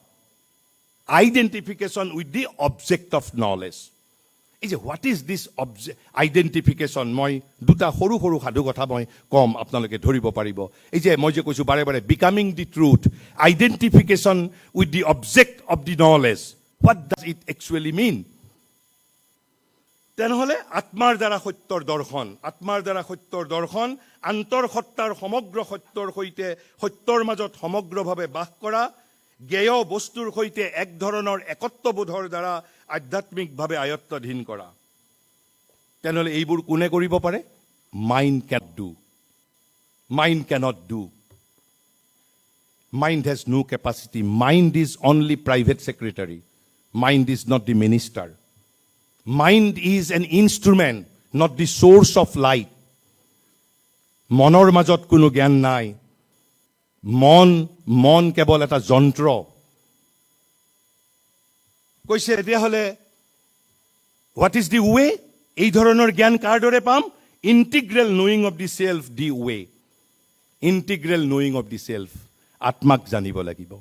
Identification with the object of knowledge. Is what is this object identification? মই দুটা সৰু সৰু সাধু কথা মই কম, আপোনালোকে ধৰিব পাৰিব। এই যে মই যে কৈছোঁ বাৰে বাৰে becoming the truth, identification with the object of the knowledge, what does it actually mean? তেনেহ'লে আত্মাৰ দ্বাৰা সত্যৰ দৰ্শন, আত্মাৰ দ্বাৰা সত্যৰ দৰ্শন, আন্তঃসত্তাৰ সমগ্ৰ সত্যৰ সৈতে সত্যৰ মাজত সমগ্ৰভাৱে বাস কৰা, জ্ঞেয় বস্তুৰ সৈতে এক ধৰণৰ একত্ববোধৰ দ্বাৰা আধ্যাত্মিকভাৱে আয়ত্তাধীন কৰা। তেনেহ'লে এইবোৰ কোনে কৰিব পাৰে? Mind can do, mind cannot do. Mind has no capacity, mind is only private secretary, mind is not the minister. Mind is an instrument, not the source of light. মনৰ মাজত কোনো জ্ঞান নাই। মন কেৱল এটা যন্ত্ৰ। কৈছে তেতিয়াহ'লে হোৱাট ইজ দি ৱে? এই ধৰণৰ জ্ঞান কাৰ দৰে পাম? Integral knowing of the self, the way. Integral knowing of the self, আত্মাক জানিব লাগিব।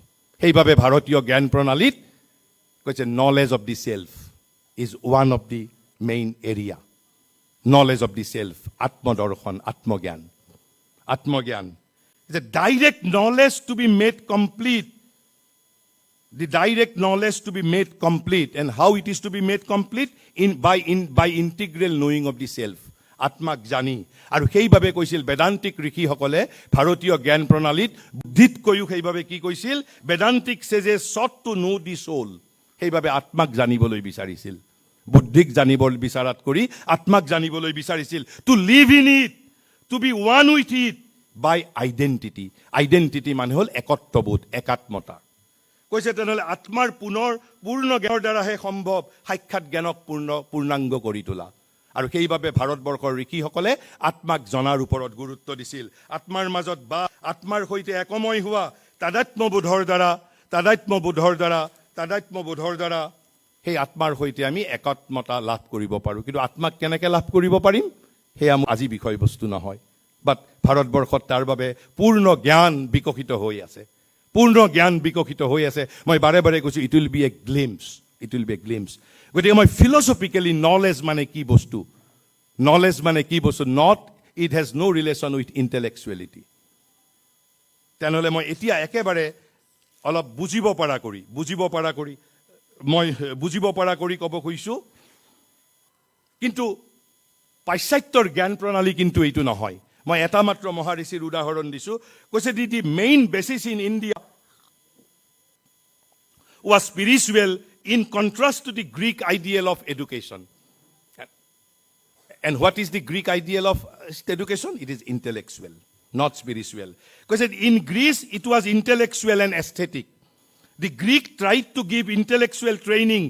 সেইবাবে ভাৰতীয় জ্ঞান প্ৰণালীত কৈছে knowledge of the self is one of the main area. Knowledge of the self, atma-darshan, atma-gyan. Atma-gyan. The direct knowledge to be made complete. The direct knowledge to be made complete. And how it is to be made complete? By integral knowing of the self. আত্মাক জানি। আৰু সেইবাবে কৈছিল বেদান্তিক ঋষিসকলে ভাৰতীয় জ্ঞান প্ৰণালীত বুদ্ধিতকৈও সেইবাবে কি কৈছিল? বেদান্তিক চেজ এ sought to know the soul. সেইবাবে আত্মাক জানিবলৈ বিচাৰিছিল। বুদ্ধিক জানিব বিচৰাত কৰি আত্মাক জানিবলৈ বিচাৰিছিল। To live in it, to be one with it by identity. Identity মানে হ'ল একত্ববোধ, একাত্মতা। কৈছে তেনেহ'লে আত্মাৰ পূৰ্ণ জ্ঞানৰ দ্বাৰাহে সম্ভৱ সাক্ষাৎ জ্ঞানক পূৰ্ণাংগ কৰি তোলা। আৰু সেইবাবে ভাৰতবৰ্ষৰ ঋষিসকলে আত্মাক জনাৰ ওপৰত গুৰুত্ব দিছিল। আত্মাৰ মাজত বা আত্মাৰ সৈতে একময় হোৱা তাদাত্ম্যবোধৰ দ্বাৰা সেই আত্মাৰ সৈতে আমি একাত্মতা লাভ কৰিব পাৰোঁ। কিন্তু আত্মাক কেনেকৈ লাভ কৰিব পাৰিম সেয়া আজি বিষয়বস্তু নহয়। বাট ভাৰতবৰ্ষত তাৰ বাবে পূৰ্ণ জ্ঞান বিকশিত হৈ আছে, পূৰ্ণ জ্ঞান বিকশিত হৈ আছে। মই বাৰে বাৰে কৈছোঁ it will be a glimpse, it will be a glimpse. গতিকে মই ফিলচফিকেলি নলেজ মানে কি বস্তু, নলেজ মানে কি বস্তু, not it has no' relation with intellectuality. তেনেহ'লে মই এতিয়া একেবাৰে অলপ বুজিব পৰা কৰি ক'ব খুজিছোঁ। কিন্তু পাশ্চাত্যৰ জ্ঞান প্ৰণালী কিন্তু এইটো নহয়। মই এটা মাত্ৰ মহাঋষিৰ উদাহৰণ দিছোঁ। কৈছে the main basis in India was spiritual in contrast to the Greek ideal of education. And what is the Greek ideal of education? It is intellectual, not spiritual. কৈছে in Greece it was intellectual and aesthetic. The Greek tried to give intellectual training,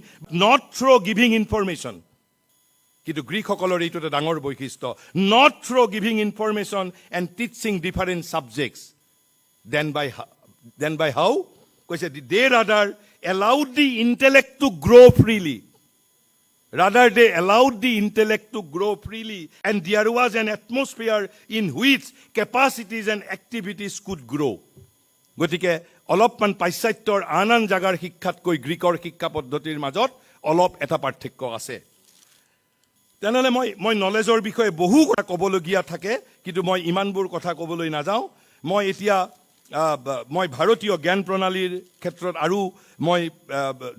not through giving information. কিন্তু গ্ৰীকসকলৰ এইটো এটা ডাঙৰ বৈশিষ্ট্য, not through giving information and teaching different subjects. Then by how? কৈছে they rather allowed the intellect to grow freely. Rather they allowed the intellect to grow freely, and there was an atmosphere in which capacities and activities could grow. গতিকে অলপমান পাশ্চাত্যৰ আন জাগাৰ শিক্ষাতকৈ গ্ৰীকৰ শিক্ষা পদ্ধতিৰ মাজত অলপ এটা পাৰ্থক্য আছে। তেনেহ'লে মই নলেজৰ বিষয়ে বহু কথা ক'বলগীয়া থাকে, কিন্তু মই ইমানবোৰ কথা ক'বলৈ নাযাওঁ। মই এতিয়া ভাৰতীয় জ্ঞান প্ৰণালীৰ ক্ষেত্ৰত আৰু মই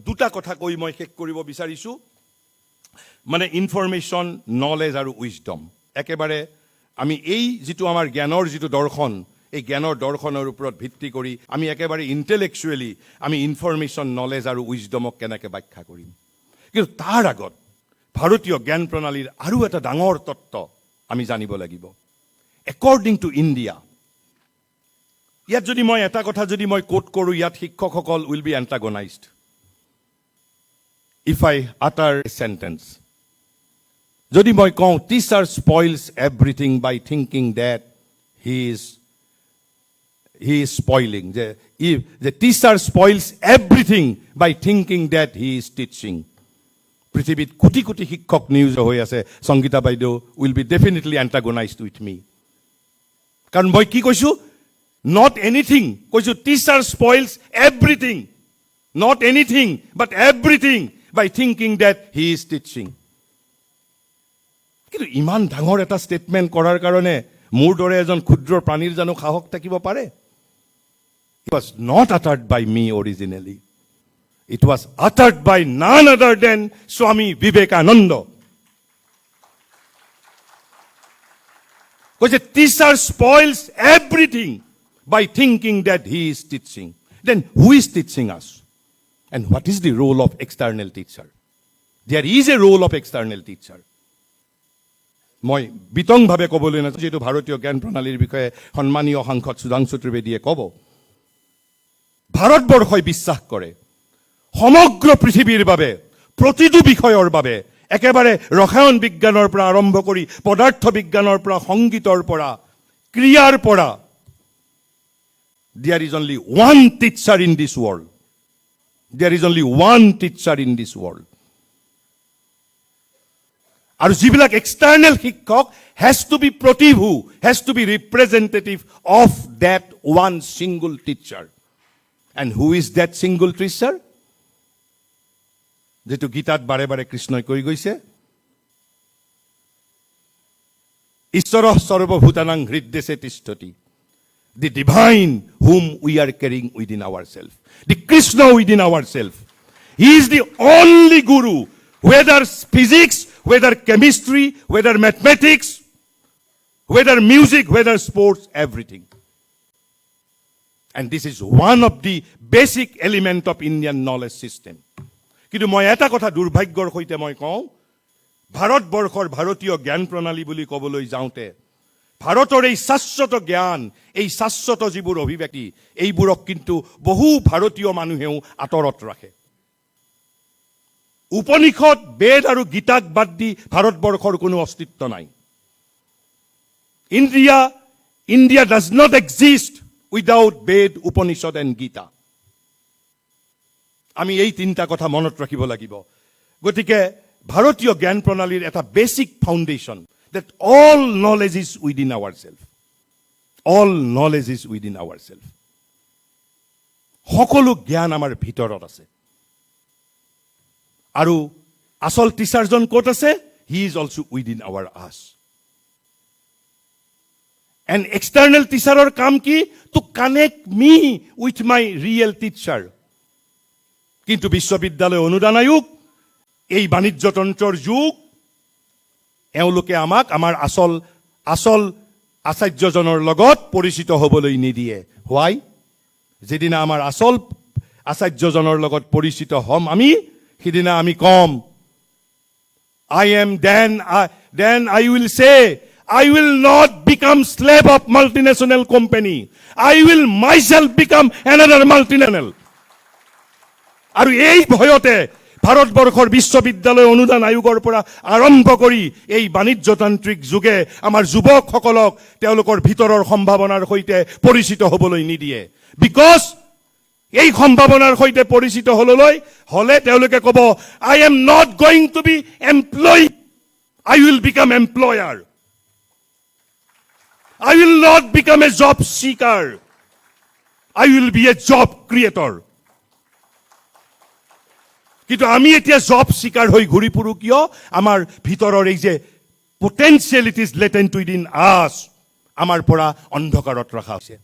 দুটা কথা কৈ মই শেষ কৰিব বিচাৰিছোঁ। মানে ইনফৰমেশ্যন, নলেজ আৰু উইজডম। একেবাৰে আমি এই যিটো আমাৰ জ্ঞানৰ যিটো দৰ্শন, এই জ্ঞানৰ দৰ্শনৰ ওপৰত ভিত্তি কৰি আমি একেবাৰে ইণ্টেলেকচুৱেলি আমি ইনফৰমেশ্যন, নলেজ আৰু উইজডমক কেনেকৈ ব্যাখ্যা কৰিম। কিন্তু তাৰ আগত ভাৰতীয় জ্ঞান প্ৰণালীৰ আৰু এটা ডাঙৰ তত্ত্ব আমি জানিব লাগিব। একৰ্ডিং টু ইণ্ডিয়া, ইয়াত যদি মই এটা কথা যদি মই কোট কৰোঁ, ইয়াত শিক্ষকসকল will be antagonised if I utter a sentence. যদি মই কওঁ teacher spoils everything by thinking that he is spoiling. The teacher spoils everything by thinking that he is teaching. পৃথিৱীত কোটি কোটি শিক্ষক নিয়োজিত হৈ আছে সংগীতা বাইদেউ will be definitely antagonised with me কাৰণ মই কি কৈছোঁ নট এনিথিং কৈছোঁ teacher spoils everything not anything but everything by thinking that he is teaching কিন্তু ইমান ডাঙৰ এটা ষ্টেটমেণ্ট কৰাৰ কাৰণে মোৰ দৰে এজন ক্ষুদ্ৰ প্ৰাণীৰ জানো সাহস থাকিব পাৰে It was not uttered by me originally. It was uttered by none other than Swami Vivekananda. Because a teacher spoils everything by thinking that he is teaching. Then who is teaching us? And what is the role of external teacher? There is a role of external teacher. মই বিতংভাৱে ক'বলৈ নাযাওঁ যিটো ভাৰতীয় জ্ঞান প্ৰণালীৰ বিষয়ে সন্মানীয় সাংসদ সুধাংশু ত্ৰিবেদীয়ে ক'ব ভাৰতবৰ্ষই বিশ্বাস কৰে সমগ্ৰ পৃথিৱীৰ বাবে প্ৰতিটো বিষয়ৰ বাবে একেবাৰে ৰসায়ন বিজ্ঞানৰ পৰা আৰম্ভ কৰি পদাৰ্থ বিজ্ঞানৰ পৰা সংগীতৰ পৰা ক্ৰিয়াৰ পৰা there is only one teacher in this world. There is only one teacher in this world. আৰু যিবিলাক এক্সটাৰ্নেল শিক্ষক has to be প্ৰতিভু has to be representative of that one single teacher. And who is that single teacher? যেটো গীতাত বাৰে বাৰে কৃষ্ণই কৈ গৈছে ঈশ্বৰঃ সৰ্বভূতানাং হৃদ্দেশে তিষ্ঠতি the divine whom we are carrying within ourselves the Krishna within ourselves he is the only guru whether physics whether chemistry whether mathematics whether music whether sports everything. And this is one of the basic element of Indian knowledge system. কিন্তু মই এটা কথা দুৰ্ভাগ্যৰ সৈতে মই কওঁ ভাৰতবৰ্ষৰ ভাৰতীয় জ্ঞান প্ৰণালী বুলি ক'বলৈ যাওঁতে ভাৰতৰ এই শাশ্বত জ্ঞান এই শাশ্বত যিবোৰ অভিব্যক্তি এইবোৰক কিন্তু বহু ভাৰতীয় মানুহেও আঁতৰত ৰাখে উপনিষদ বেদ আৰু গীতাক বাদ দি ভাৰতবৰ্ষৰ কোনো অস্তিত্ব নাই India does not exist without Ved, Upanishad and Gita. আমি এই তিনটা কথা মনত ৰাখিব লাগিব গতিকে ভাৰতীয় জ্ঞান প্ৰণালীৰ এটা basic foundation that all knowledge is within ourselves. All knowledge is within ourselves. সকলো জ্ঞান আমাৰ ভিতৰত আছে আৰু আসল টিচাৰজন ক'ত আছে he is also within our us. An external teacher কাম কি to connect me with my real teacher. কিন্তু বিশ্ববিদ্যালয় অনুদান আয়োগ এই বাণিজ্যতন্ত্ৰৰ যুগ এওঁলোকে আমাক আমাৰ আসল আচাৰ্যজনৰ লগত পৰিচিত হ'বলৈ নিদিয়ে why যেদিনা আমাৰ আসল আচাৰ্যজনৰ লগত পৰিচিত হ'ম আমি সেদিনা আমি কম I am then I will say I will not become slave of multinational company. I will myself become another multinational. আৰু এই ভয়তে ভাৰতবৰ্ষৰ বিশ্ববিদ্যালয় অনুদান আয়োগৰ পৰা আৰম্ভ কৰি এই বাণিজ্যতান্ত্ৰিক যুগে আমাৰ যুৱকসকলক তেওঁলোকৰ ভিতৰৰ সম্ভাৱনাৰ সৈতে পৰিচিত হ'বলৈ নিদিয়ে বিকজ এই সম্ভাৱনাৰ সৈতে পৰিচিত হ'লে তেওঁলোকে ক'ব I am not going to be employee. I will become employer. I will not become a job seeker. I will be a job creator. কিন্তু আমি এতিয়া জব সিকাৰ হৈ ঘূৰি ফুৰো কিয় আমাৰ ভিতৰৰ এই যে পটেনশিয়ালিটিজ লেটেন্ট উইদিন আস আমাৰ পৰা অন্ধকাৰত ৰখা হৈছে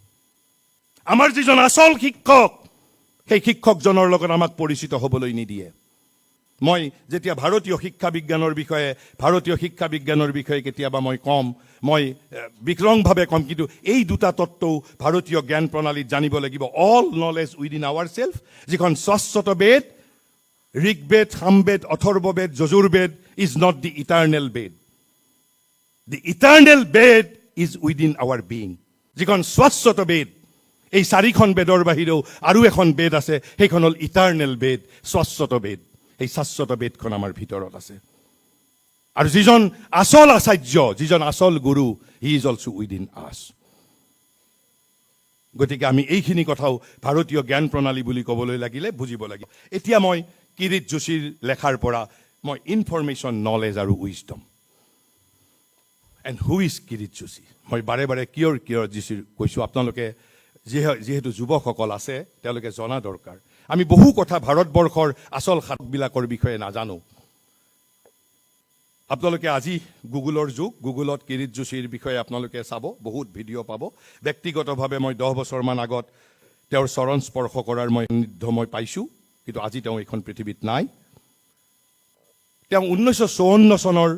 আমাৰ যিজন আসল শিক্ষক সেই শিক্ষকজনৰ লগত আমাক পৰিচিত হ'বলৈ নিদিয়ে মই যেতিয়া ভাৰতীয় শিক্ষা বিজ্ঞানৰ বিষয়ে কেতিয়াবা মই কম মই বিক্ৰমভাৱে কম কিন্তু এই দুটা তত্ত্বও ভাৰতীয় জ্ঞান প্ৰণালীত জানিব লাগিব অল নলেজ উইদিন আৱাৰছেল্ফ যিখন শাশ্বত Veda Rigveda Samaveda Atharvaveda Yajurveda is not the eternal Veda the eternal Veda is within our being যিখন শাশ্বত বেদ এই চাৰিখন বেদৰ বাহিৰেও আৰু এখন বেদ আছে সেইখন হ'ল ইটাৰ্নেল বেদ শাশ্বত বেদ এই শাশ্বত বেদখন আমাৰ ভিতৰত আছে আৰু যিজন আসল আচাৰ্য যিজন আসল গুৰু হি ইজ অলসো উইদিন আস গতিকে আমি এইখিনি কথাও ভাৰতীয় জ্ঞান প্ৰণালী বুলি ক'বলৈ লাগিলে বুজিব লাগিব এতিয়া মই কিৰিত যোশীৰ লেখাৰ পৰা মই ইনফৰমেশ্যন, নলেজ আৰু wisdom. And who is Kirit Joshi? মই বাৰে বাৰে কিয়ৰ যোশীৰ কৈছোঁ, আপোনালোকে যিহেতু যুৱকসকল আছে তেওঁলোকে জনা দৰকাৰ। আমি বহু কথা ভাৰতবৰ্ষৰ আচল খাতবিলাকৰ বিষয়ে নাজানো। আপোনালোকে আজি গুগলৰ যুগ, গুগলত কিৰিট যোশীৰ বিষয়ে আপোনালোকে চাব, বহুত ভিডিঅ' পাব। ব্যক্তিগতভাৱে মই 10 বছৰমান আগত তেওঁৰ চৰণ স্পৰ্শ কৰাৰ মই পাইছোঁ, কিন্তু আজি তেওঁ এইখন পৃথিৱীত নাই। তেওঁ 1954 চনৰ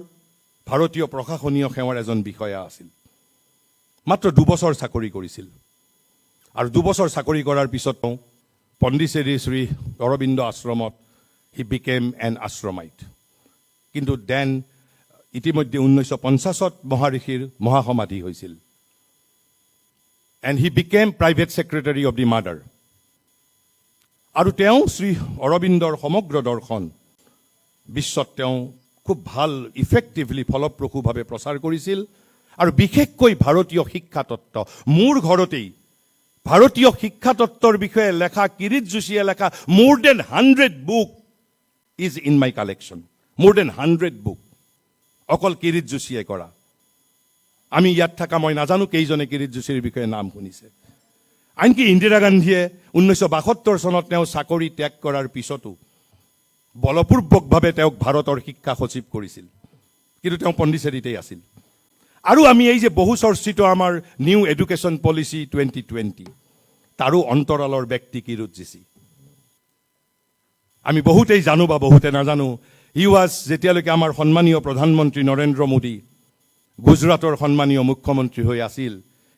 ভাৰতীয় প্ৰশাসনীয় সেৱাৰ এজন বিষয়া আছিল। মাত্ৰ 2 বছৰ চাকৰি কৰিছিল, আৰু 2 বছৰ চাকৰি কৰাৰ পিছত তেওঁ পণ্ডিচেৰী শ্ৰী অৰবিন্দ আশ্ৰমত হি বিকেম এন আশ্ৰমাইট। কিন্তু দেন ইতিমধ্যে 1950ত মহাঋষিৰ মহাসমাধি হৈছিল। And he became private secretary of the mother. আৰু তেওঁ শ্ৰী অৰবিন্দৰ সমগ্ৰ দৰ্শন বিশ্বত তেওঁ খুব ভাল, ইফেক্টিভলি, ফলপ্ৰসূভাৱে প্ৰচাৰ কৰিছিল। আৰু বিশেষকৈ ভাৰতীয় শিক্ষাতত্ত্ব, মোৰ ঘৰতেই ভাৰতীয় শিক্ষাতত্ত্বৰ বিষয়ে লেখা, কিৰিট যোশীয়ে লেখা more than 100 book is in my collection. more than 100 book অকল কিৰিট যোশীয়ে কৰা। আমি ইয়াত থকা মই নাজানো কেইজনে কিৰিট যোশীৰ বিষয়ে নাম শুনিছে। আনকি ইন্দিৰা গান্ধীয়ে 1972 চনত তেওঁ চাকৰি ত্যাগ কৰাৰ পিছতো বলপূৰ্বকভাৱে তেওঁক ভাৰতৰ শিক্ষা সচিব কৰিছিল, কিন্তু তেওঁ পণ্ডিচেৰীতেই আছিল। আৰু আমি এই যে বহু চৰ্চিত আমাৰ নিউ এডুকেশ্যন পলিচি 2020, তাৰো অন্তৰালৰ ব্যক্তি কিৰিট যোশী। আমি বহুতেই জানো বা বহুতে নাজানো, হি ৱাজ, যেতিয়ালৈকে আমাৰ সন্মানীয় প্ৰধানমন্ত্ৰী নৰেন্দ্ৰ মোদী গুজৰাটৰ সন্মানীয় মুখ্যমন্ত্ৰী হৈ আছিল,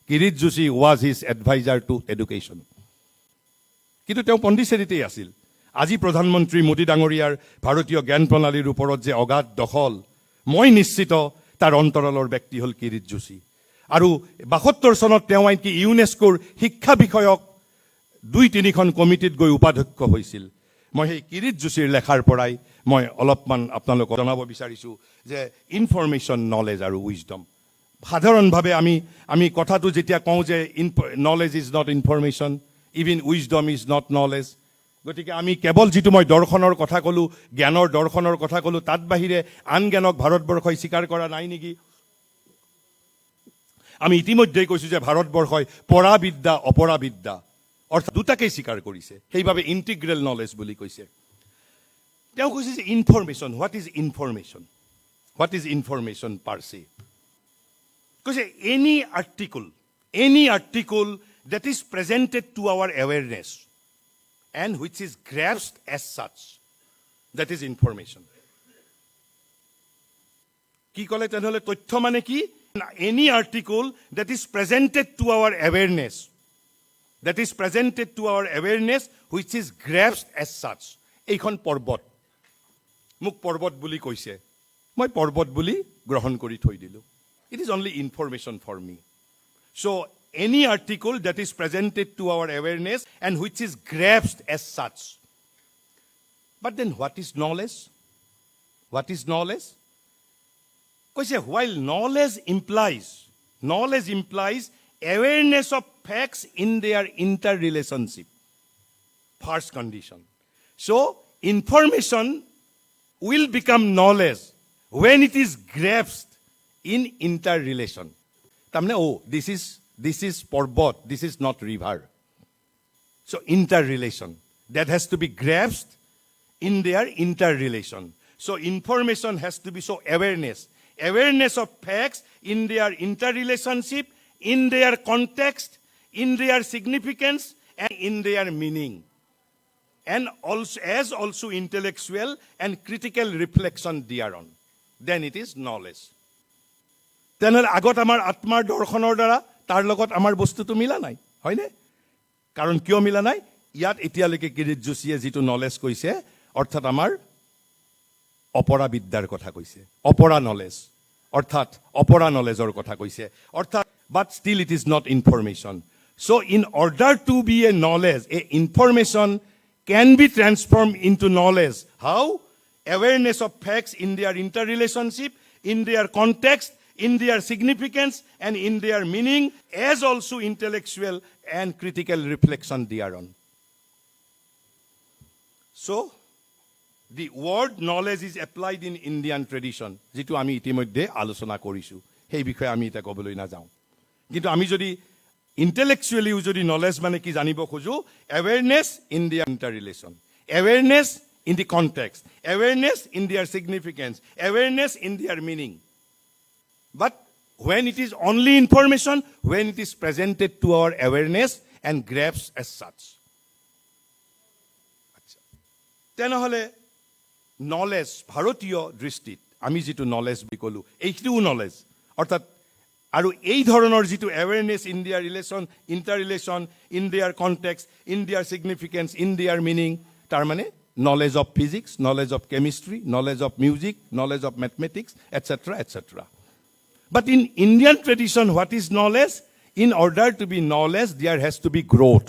Kirit Joshi was his adviser to education. কিন্তু তেওঁ পণ্ডিচেৰীতেই আছিল। আজি প্ৰধানমন্ত্ৰী মোদী ডাঙৰীয়াৰ ভাৰতীয় জ্ঞান প্ৰণালীৰ ওপৰত যে অগাধ দখল, মই নিশ্চিত তাৰ অন্তৰালৰ ব্যক্তি হ'ল কিৰিট যোশী। আৰু 72 চনত তেওঁ আনকি ইউনেস্কোৰ শিক্ষা বিষয়ক 2-3খন কমিটিত গৈ উপাধ্যক্ষ হৈছিল। মই সেই কিৰিট যোশীৰ লেখাৰ পৰাই মই অলপমান আপোনালোকক জনাব বিচাৰিছোঁ যে ইনফৰমেশ্যন, নলেজ আৰু উইজডম। সাধাৰণভাৱে আমি কথাটো যেতিয়া কওঁ যে knowledge is not information, even wisdom is not knowledge, গতিকে আমি কেৱল যিটো মই দৰ্শনৰ কথা ক'লোঁ, জ্ঞানৰ দৰ্শনৰ কথা ক'লোঁ, তাত বাহিৰে আন জ্ঞানক ভাৰতবৰ্ষই স্বীকাৰ কৰা নাই নেকি? আমি ইতিমধ্যেই কৈছোঁ যে ভাৰতবৰ্ষই পৰাবিদ্যা, অপৰাবিদ্যা অৰ্থাৎ দুটাকেই স্বীকাৰ কৰিছে, সেইবাবে ইণ্টিগ্ৰেল নলেজ বুলি কৈছে। তেওঁ কৈছে যে information, what is information? What is information per se? কৈছে any article that is presented to our awareness and which is grasped as such, that is information. কি ক'লে তেনেহ'লে? তথ্য মানে কি? Any article that is presented to our awareness, which is grasped as such. এইখন পৰ্বত, মোক পৰ্বত বুলি কৈছে, মই পৰ্বত বুলি গ্ৰহণ কৰি থৈ দিলোঁ। It is only information for me. So any article that is presented to our awareness and which is grasped as such. But then what is knowledge? What is knowledge? Because while knowledge implies awareness of facts in their interrelationship. First condition. So information will become knowledge when it is grasped in interrelation. Tamne, oh, this is parbot, this is not river. So interrelation, that has to be grasped in their interrelation. So information has to be, so awareness of facts in their interrelationship, in their context, in their significance, and in their meaning. And also intellectual and critical reflection thereon. Then it is knowledge. তেনেহ'লে আগত আমাৰ আত্মাৰ দৰ্শনৰ দ্বাৰা তাৰ লগত আমাৰ বস্তুটো মিলা নাই, হয়নে? কাৰণ কিয় মিলা নাই? ইয়াত এতিয়ালৈকে কিৰিট যোশীয়ে যিটো নলেজ কৈছে, অৰ্থাৎ আমাৰ অপৰাবিদ্যাৰ কথা কৈছে, অপৰা নলেজৰ কথা কৈছে, অৰ্থাৎ but still it is not information. So' in order to be a knowledge, a information can be transformed into knowledge. How? Awareness of facts in their interrelationship, in their context, in their significance, and in their meaning, as also intellectual and critical reflection thereon. So, the word knowledge is applied in Indian tradition, যেটো আমি ইতিমধ্যে আলোচনা কৰিছোঁ, সেই বিষয়ে আমি এটা ক'বলৈ নাযাওঁ। কিন্তু আমি যদি intellectually যদি knowledge মানে কি জানিব খোজো, awareness in their interrelation, awareness in the context, awareness in their significance, awareness in their meaning. But when it is only information, when it is presented to our awareness and grasped as such. তেনেহ'লে knowledge ভাৰতীয় দৃষ্টিত আমি যিটো knowledge বুলি ক'লোঁ, এইটোও knowledge, অৰ্থাৎ আৰু এই ধৰণৰ যিটো এৱেৰনেছ ইন দিয়াৰ ৰিলেশ্যন, ইণ্টাৰ ৰিলেশ্যন, ইন দিয়াৰ কণ্টেক্সট, ইন দিয়াৰ ছিগনিফিকেঞ্চ, ইন দিয়াৰ মিনিং, তাৰমানে knowledge of physics, knowledge of chemistry, knowledge of music, knowledge of mathematics, etcetera etcetera. But in Indian tradition, what is knowledge? In order to be knowledge, there has to be growth.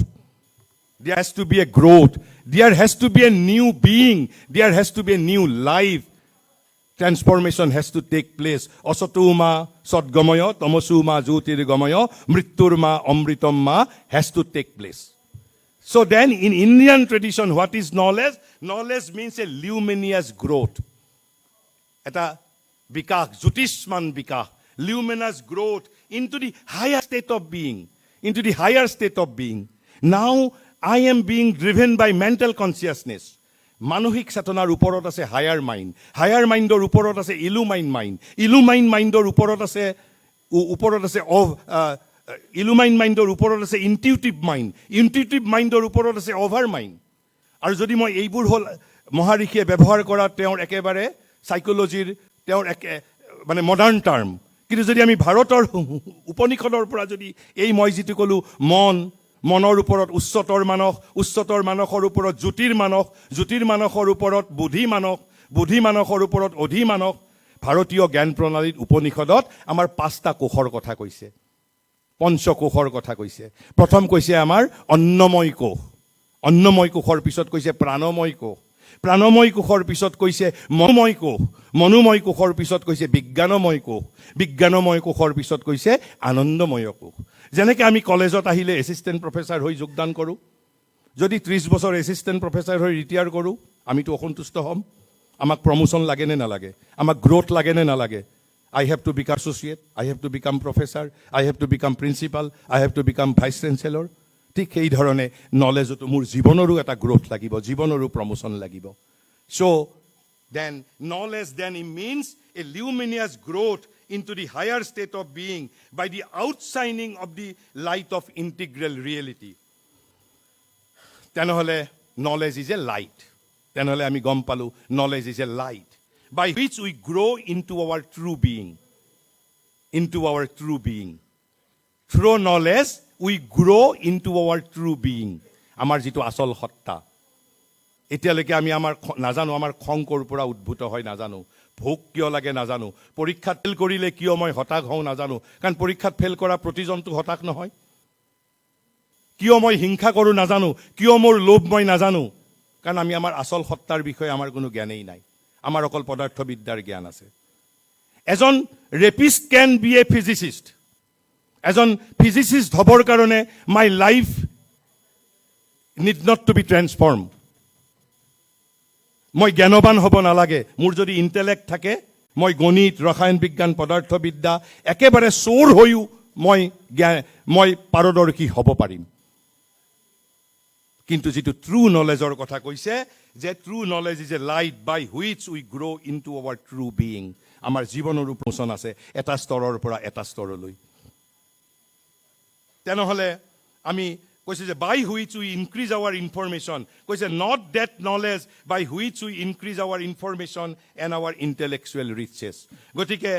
There has to be a growth. There has to be a new being. There has to be a new life. Transformation has to take place. Osatuma sadgamaya, tamasuma jyotirgamaya, mritturma amritamma has to take place. So then in Indian tradition, what is knowledge? Knowledge means a luminous growth. Eta vikah, jyotisman vikah, luminous growth into the higher state of being, into the higher state of being. Now I am being driven by mental consciousness. মানসিক চেতনাৰ ওপৰত আছে higher mind, higher মাইণ্ডৰ ওপৰত আছে ইলুমাইন mind, ইলুমাইন মাইণ্ডৰ ওপৰত আছে ইলুমাইন মাইণ্ডৰ ওপৰত আছে ইনটিউটিভ মাইণ্ড, ইনটিউটিভ মাইণ্ডৰ ওপৰত আছে অভাৰ মাইণ্ড। আৰু যদি মই এইবোৰ হ'ল মহাৰিষিয়ে ব্যৱহাৰ কৰা তেওঁৰ একেবাৰে চাইক'লজিৰ তেওঁৰ মানে মডাৰ্ণ টাৰ্ম, কিন্তু যদি আমি ভাৰতৰ উপনিষদৰ পৰা যদি এই মই যিটো ক'লোঁ মনৰ ওপৰত উচ্চতৰ মানস, উচ্চতৰ মানসৰ ওপৰত জ্যোতিৰ মানস, জ্যোতিৰ মানসৰ ওপৰত বুদ্ধি মানস, বুদ্ধি মানসৰ ওপৰত অধি মানস, ভাৰতীয় জ্ঞান প্ৰণালীত উপনিষদত আমাৰ 5টা কোষৰ কথা কৈছে, পঞ্চকোষৰ কথা কৈছে। প্ৰথম কৈছে আমাৰ অন্নময় কোষ, অন্নময় কোষৰ পিছত কৈছে প্ৰাণময় কোষ, প্ৰাণময় কোষৰ পিছত কৈছে মনোময় কোষ, মনোময় কোষৰ পিছত কৈছে বিজ্ঞানময় কোষ, বিজ্ঞানময় কোষৰ পিছত কৈছে আনন্দময় কোষ। যেনেকৈ আমি কলেজত আহিলে এছিষ্টেণ্ট প্ৰফেচাৰ হৈ যোগদান কৰোঁ, যদি 30 বছৰ এছিষ্টেণ্ট প্ৰফেচাৰ হৈ ৰিটায়াৰ কৰোঁ, আমিতো অসন্তুষ্ট হ'ম। আমাক প্ৰমোশ্যন লাগে নে নালাগে, আমাক গ্ৰ'থ লাগে নে নালাগে? I have to become associate, I have to become professor, I have to become principal, I have to become vice chancellor. ঠিক সেই ধৰণে নলেজতো মোৰ জীৱনৰো এটা গ্ৰ'থ লাগিব, জীৱনৰো প্ৰমোশ্যন লাগিব। So then knowledge then it means a luminous growth into the higher state of being by the outshining of the light of integral reality. তেনেহ'লে knowledge is a light. তেনেহ'লে আমি গম পালোঁ knowledge is a light by which we grow into our true being, into our true being. Through knowledge we grow into our true being. আমাৰ যিটো আচল সত্তা। এতিয়ালৈকে আমি আমাৰ নাজানো আমাৰ খং ক'ৰ পৰা উদ্ভূত হয় নাজানো, ভোক কিয় লাগে নাজানো, পৰীক্ষাত ফেল কৰিলে কিয় মই হতাশ হওঁ নাজানো, কাৰণ পৰীক্ষাত ফেল কৰা প্ৰতিজনটো হতাশ নহয়। কিয় মই হিংসা কৰোঁ নাজানো, কিয় মোৰ লোভ মই নাজানো, কাৰণ আমি আমাৰ আচল সত্তাৰ বিষয়ে আমাৰ কোনো জ্ঞানেই নাই, আমাৰ অকল পদাৰ্থবিদ্যাৰ জ্ঞান আছে। এজন rapist can be a physicist, এজন ফিজিচিষ্ট হ'বৰ কাৰণে my life need not to be transform. মই জ্ঞানৱান হ'ব নালাগে, মোৰ যদি ইণ্টেলেক্ট থাকে মই গণিত, ৰসায়ন বিজ্ঞান, পদাৰ্থবিদ্যা একেবাৰে চোৰ হৈও মই পাৰদৰ্শী হ'ব পাৰিম। কিন্তু যিটো ট্ৰু নলেজৰ কথা কৈছে যে true knowledge is a light by which we grow' into our true being. আমাৰ জীৱনৰো প্ৰমোচন আছে এটা স্তৰৰ পৰা এটা স্তৰলৈ। তেনেহ'লে আমি কৈছে যে by which we increase our information, কৈছে not that knowledge by which we increase our information and our intellectual riches. গতিকে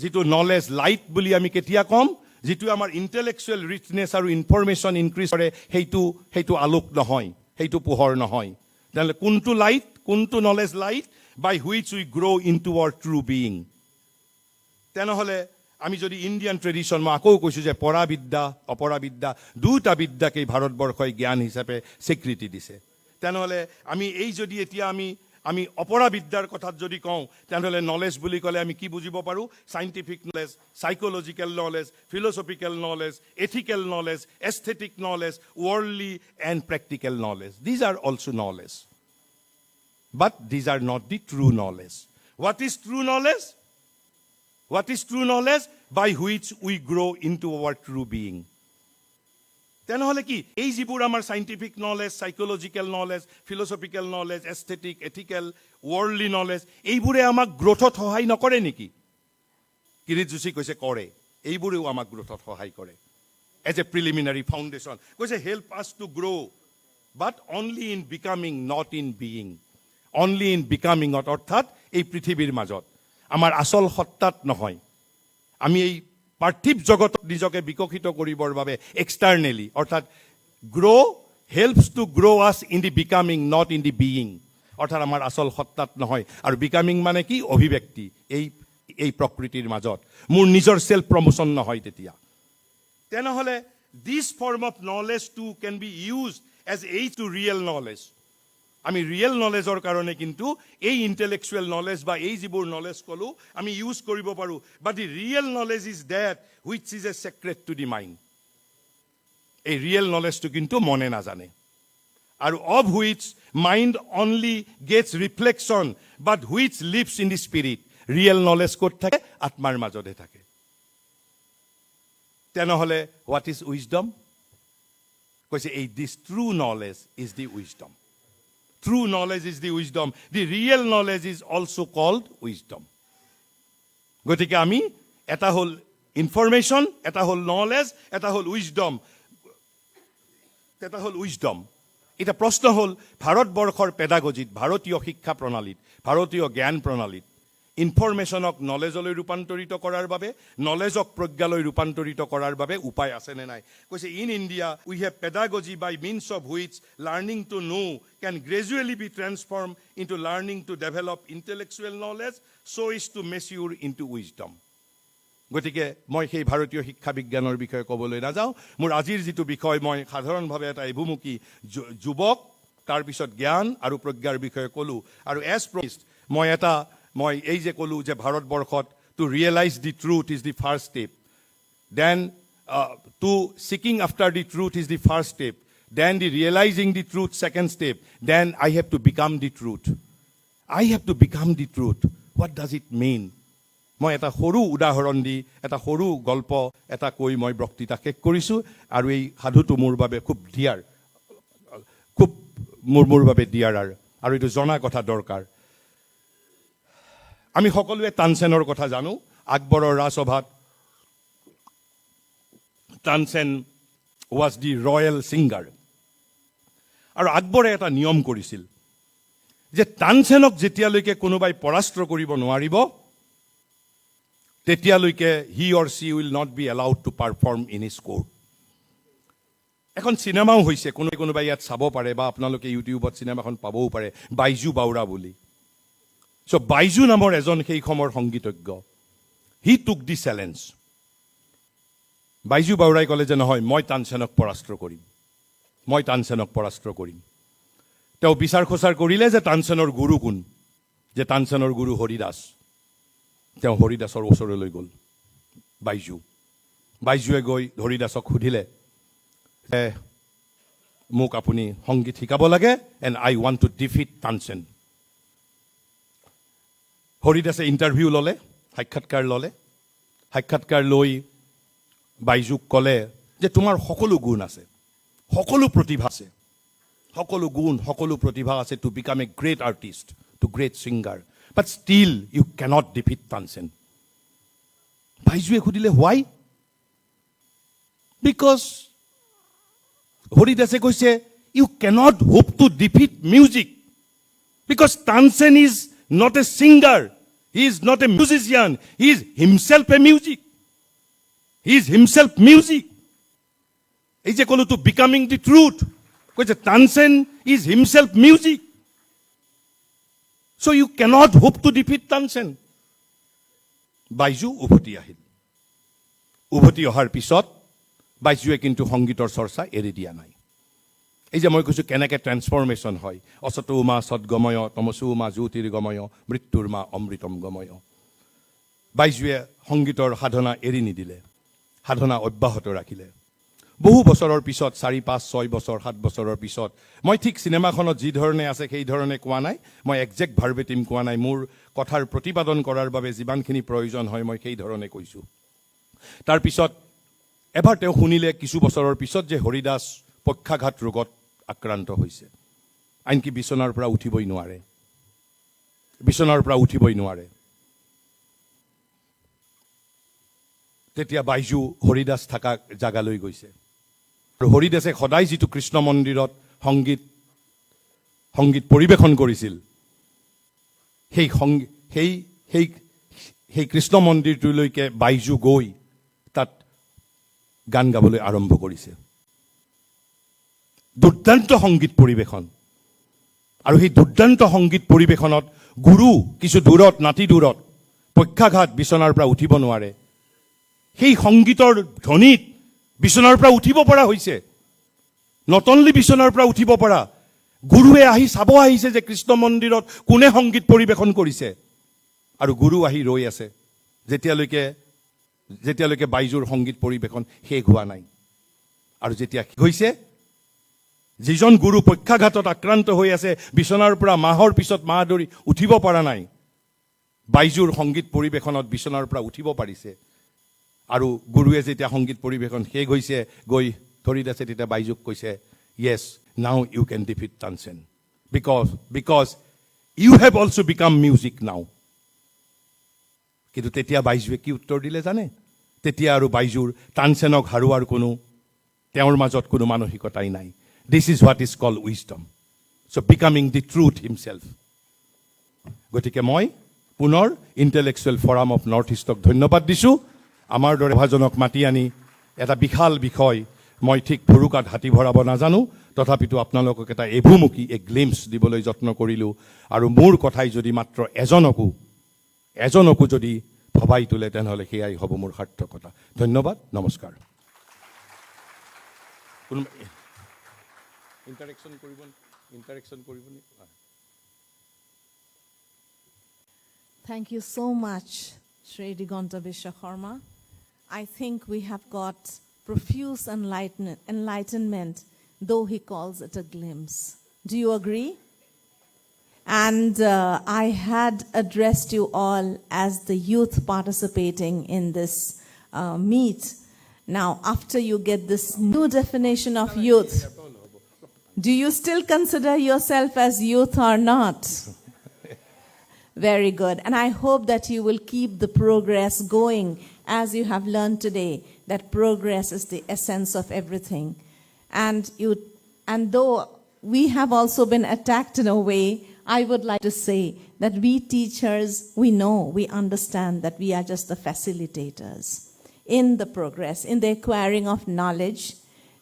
যিটো নলেজ লাইট বুলি আমি কেতিয়া ক'ম, যিটো আমাৰ ইণ্টেলেকচুৱেল ৰিচনেছ আৰু ইনফৰমেশ্যন ইনক্ৰিজ কৰে সেইটো আলোক নহয়, সেইটো পোহৰ নহয়। তেনেহ'লে কোনটো লাইট, কোনটো knowledge light? By which we grow' into our true being. তেনেহ'লে আমি যদি ইণ্ডিয়ান ট্ৰেডিশ্যন, মই আকৌ কৈছোঁ যে পৰাবিদ্যা অপৰাবিদ্যা দুটা বিদ্যাকেই ভাৰতবৰ্ষই জ্ঞান হিচাপে স্বীকৃতি দিছে। তেনেহ'লে আমি এই যদি এতিয়া আমি অপৰাবিদ্যাৰ কথাত যদি কওঁ, তেনেহ'লে নলেজ বুলি ক'লে আমি কি বুজিব পাৰোঁ? Scientific knowledge, psychological knowledge, philosophical knowledge, ethical knowledge, aesthetic knowledge, worldly and practical knowledge. These are also' knowledge. But these are not the true knowledge. What is true knowledge? What is true knowledge? By which we grow into our true being. তেনেহলে কি এই যিবোৰ আমাৰ scientific knowledge, psychological knowledge, philosophical knowledge, aesthetic, ethical, worldly knowledge, এইবোৰে আমাক গ্ৰোথত সহায় নকৰে নেকি? কিৰিট যোশী কৈছে কৰে। এইবোৰেও আমাক গ্ৰোথত সহায় কৰে এজ এ প্ৰিলিমিনাৰী ফাউণ্ডেশ্যন। কৈছে help us to grow, but only in becoming, not in being. Only in বিকামিঙত, অৰ্থাৎ এই পৃথিৱীৰ মাজত, আমাৰ আচল সত্তাত নহয়। আমি এই পাৰ্থিৱ জগতত নিজকে বিকশিত কৰিবৰ বাবে এক্সটাৰ্নেলি, অৰ্থাৎ grow, helps to grow us in the becoming, not in the being. অৰ্থাৎ আমাৰ আচল সত্তাত নহয়। আৰু বিকামিং মানে কি? অভিব্যক্তি এই প্ৰকৃতিৰ মাজত। মোৰ নিজৰ সেল্ফ প্ৰমোশন নহয় তেতিয়া। তেনেহলে this form of knowledge to can be use as aid to real knowledge. আমি ৰিয়েল নলেজৰ কাৰণে কিন্তু এই ইণ্টেলেকচুৱেল নলেজ বা এই যিবোৰ নলেজ ক'লো আমি ইউজ কৰিব পাৰোঁ। But the real knowledge is that which is a secret to the mind. এই ৰিয়েল নলেজটো কিন্তু মনে নাজানে। আৰু of which mind only gets reflection, but which lives in the spirit. Real knowledge ক'ত থাকে? আত্মাৰ মাজতে থাকে। তেনেহলে হোৱাট ইজ উইজডম? কৈছে এই this true knowledge is the wisdom. True knowledge is the wisdom. The real knowledge is also called wisdom. গতিকে আমি এটা হল ইনফরমেশন, এটা হল নলেজ, এটা হল উইজডম। এটা প্রশ্ন হল ভাৰতবৰ্ষৰ পেডাগজিত, ভাৰতীয় শিক্ষা প্ৰণালীত, ভাৰতীয় জ্ঞান প্ৰণালীত ইনফৰমেশনক নলেজলৈ ৰূপান্তৰিত কৰাৰ বাবে, নলেজক প্ৰজ্ঞালৈ ৰূপান্তৰিত কৰাৰ বাবে উপায় আছে নে নাই? কৈছে in India we have pedagogy by means of which learning to know can gradually be transformed into learning to develop intellectual knowledge so is to mature into wisdom. গতিকে মই সেই ভাৰতীয় শিক্ষা বিজ্ঞানৰ বিষয়ে ক'বলৈ নাযাওঁ। মোৰ আজিৰ যিটো বিষয়, মই সাধাৰণভাৱে এটা এভুমুখী যুৱক, তাৰপিছত জ্ঞান আৰু প্ৰজ্ঞাৰ বিষয়ে ক'লো। আৰু এজ প্ৰমিছড মই এই যে ক'লো যে ভাৰতবৰ্ষত to realise the truth is the first step, then to seeking after the truth is the first step, then the realizing the truth, second step, then I have to become the truth. I have to become the truth. What does it mean? মই এটা সৰু উদাহৰণ দি, এটা সৰু গল্প এটা কৈ মই বক্তৃতা শেষ কৰিছোঁ। আৰু এই সাধুটো মোৰ বাবে খুব ডিয়াৰ, খুব মোৰ বাবে ডিয়াৰ, আৰু এইটো জনা কথা দৰকাৰ। আমি সকলোৱে তানসেনৰ কথা জানো। আকবৰৰ ৰাজসভাত Tansen was the royal singer. আৰু আকবৰে এটা নিয়ম কৰিছিল যে তানসেনক যেতিয়ালৈকে কোনোবাই পৰাস্ত কৰিব নোৱাৰিব তেতিয়ালৈকে he or she will not be allowed to perform in his court. এখন চিনেমাও হৈছে, কোনোবাই ইয়াত চাব পাৰে বা আপোনালোকে ইউটিউবত চিনেমাখন পাবও পাৰে, বাইজু বাউৰা বুলি। চ' বাইজু নামৰ এজন সেই সময়ৰ সংগীতজ্ঞ, he took the challenge. Baiju বাউৰাই ক'লে যে নহয়, মই তানসেনক পৰাস্ত কৰিম, মই তানসেনক পৰাস্ত কৰিম। তেওঁ বিচাৰ খোচাৰ কৰিলে যে তানসেনৰ গুৰু কোন, যে তানসেনৰ গুৰু হৰিদাস। তেওঁ হৰিদাসৰ ওচৰলৈ গ'ল বাইজুৱে গৈ হৰিদাসক সুধিলে, মোক আপুনি সংগীত শিকাব লাগে, and I want to defeat Tansen. হৰিদাসে ইণ্টাৰভিউ ল'লে, সাক্ষাৎকাৰ লৈ বাইজুক ক'লে যে তোমাৰ সকলো গুণ আছে, সকলো প্ৰতিভা আছে, সকলো গুণ, সকলো প্ৰতিভা আছে to become a great artist, to great singer, but still you cannot defeat Tansen. বাইজুৱে সুধিলে হোৱাই? বিকজ হৰিদাসে কৈছে you cannot hope to defeat music, because Tansen is not a singer, he is not a musician, he is himself a music. He is himself music. এই যে ক'লো to becoming the truth, কৈছে Tansen is himself music. So' you cannot hope to defeat Tansen. Baiju উভতি আহিল। উভতি অহাৰ পিছত বাইজুৱে কিন্তু সংগীতৰ চৰ্চা এৰি দিয়া নাই। এই যে মই কৈছোঁ কেনেকৈ ট্ৰেন্সফৰ্মেশ্যন হয়, অসতো মা সদ্গময়, তমসো মা জ্যোতিৰ্গময়, মৃত্যুৰ মা অমৃতম গময়। বাইজুৱে সংগীতৰ সাধনা এৰি নিদিলে, সাধনা অব্যাহত ৰাখিলে। বহু বছৰৰ পিছত 4, 5, 6 বছৰ 7 বছৰৰ পিছত মই ঠিক চিনেমাখনত যি ধৰণে আছে সেই ধৰণে কোৱা নাই, মই একজেক্ট ভাৰ্বেটিম কোৱা নাই, মোৰ কথাৰ প্ৰতিপাদন কৰাৰ বাবে যিমানখিনি প্ৰয়োজন হয় মই সেই ধৰণে কৈছোঁ। তাৰপিছত এবাৰ তেওঁ শুনিলে কিছু বছৰৰ পিছত যে হৰিদাস পক্ষাঘাত ৰোগত আক্ৰান্ত হৈছে, আনকি বিচনাৰ পৰা উঠিবই নোৱাৰে। তেতিয়া বাইজু হৰিদাস থকা জাগালৈ গৈছে, আৰু হৰিদাসে সদায় যিটো কৃষ্ণ মন্দিৰত সংগীত পৰিৱেশন কৰিছিল, সেই কৃষ্ণ মন্দিৰটোলৈকে বাইজু গৈ তাত গান গাবলৈ আৰম্ভ কৰিছে। দুৰ্দান্ত সংগীত পৰিৱেশন, আৰু সেই দুৰ্দান্ত সংগীত পৰিৱেশনত গুৰু কিছু দূৰত, নাতি দূৰত, পক্ষাঘাত, বিচনাৰ পৰা উঠিব নোৱাৰে। সেই সংগীতৰ ধ্বনিত বিচনাৰ পৰা উঠিব পৰা হৈছে, নট অনলি বিচনাৰ পৰা উঠিব পৰা, গুৰুৱে আহি চাব আহিছে যে কৃষ্ণ মন্দিৰত কোনে সংগীত পৰিৱেশন কৰিছে, আৰু গুৰু আহি ৰৈ আছে যেতিয়ালৈকে বাইজুৰ সংগীত পৰিৱেশন শেষ হোৱা নাই। আৰু যেতিয়া হৈছে, যিজন গুৰু পক্ষাঘাতত আক্ৰান্ত হৈ আছে, বিচনাৰ পৰা মাহৰ পিছত মাহ ধৰি উঠিব পৰা নাই, বাইজুৰ সংগীত পৰিৱেশনত বিচনাৰ পৰা উঠিব পাৰিছে। আৰু গুৰুৱে যেতিয়া সংগীত পৰিৱেশন শেষ হৈছে, গৈ হৰিদাসে তেতিয়া বাইজুক কৈছে, yes, now you can defeat Tansen, because you have also become music now. কিন্তু তেতিয়া বাইজুৱে কি উত্তৰ দিলে জানে? তেতিয়া আৰু বাইজুৰ তানসেনক হাৰোৱাৰ তেওঁৰ মাজত কোনো মানসিকতাই নাই। This is what is called wisdom, so' becoming the truth himself. গতিকে মই পুনৰ ইণ্টেলেকচুৱেল ফৰাম অফ নৰ্থ ইষ্টক ধন্যবাদ দিছোঁ। আমাৰ দৰে ভাজনক মাতি আনি এটা বিশাল বিষয়, মই ঠিক ভুৰুকাত হাতী ভৰাব নাজানো, তথাপিতো আপোনালোকক এটা এভুমুখী গ্লিম্পছ দিবলৈ যত্ন কৰিলোঁ। আৰু মোৰ কথাই যদি মাত্ৰ এজনকো যদি ভবাই তোলে, তেনেহ'লে সেয়াই হ'ব মোৰ সাৰ্থকতা। ধন্যবাদ, নমস্কাৰ। ইণ্টাৰেকশ্যন কৰিব নি? Thank you so much, Sri Diganta Biswa Sarma. I think we have got profuse enlightenment, though he calls it a glimpse. Do you agree? And I had addressed you all as the youth participating in this meet. Now, after you get this new definition of youth, do you still consider yourself as youth or not? Very good. And I hope that you will keep the progress going, as you have learned today, that progress is the essence of everything. And though we have also been attacked in a way, I would like to say that we teachers, we know, we understand that we are just the facilitators in the progress, in the acquiring of knowledge.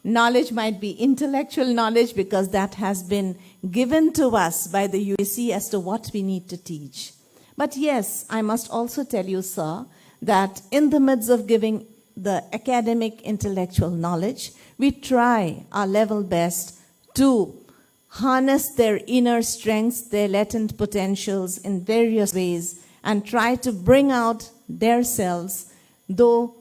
Knowledge might be intellectual knowledge, because that has been given to us by the UAC as to what we need to teach. But yes, I must also tell you, sir, that in the midst of giving the academic intellectual knowledge, we try our level best to harness their inner strengths, their latent potentials in various ways, and try to bring out their selves, though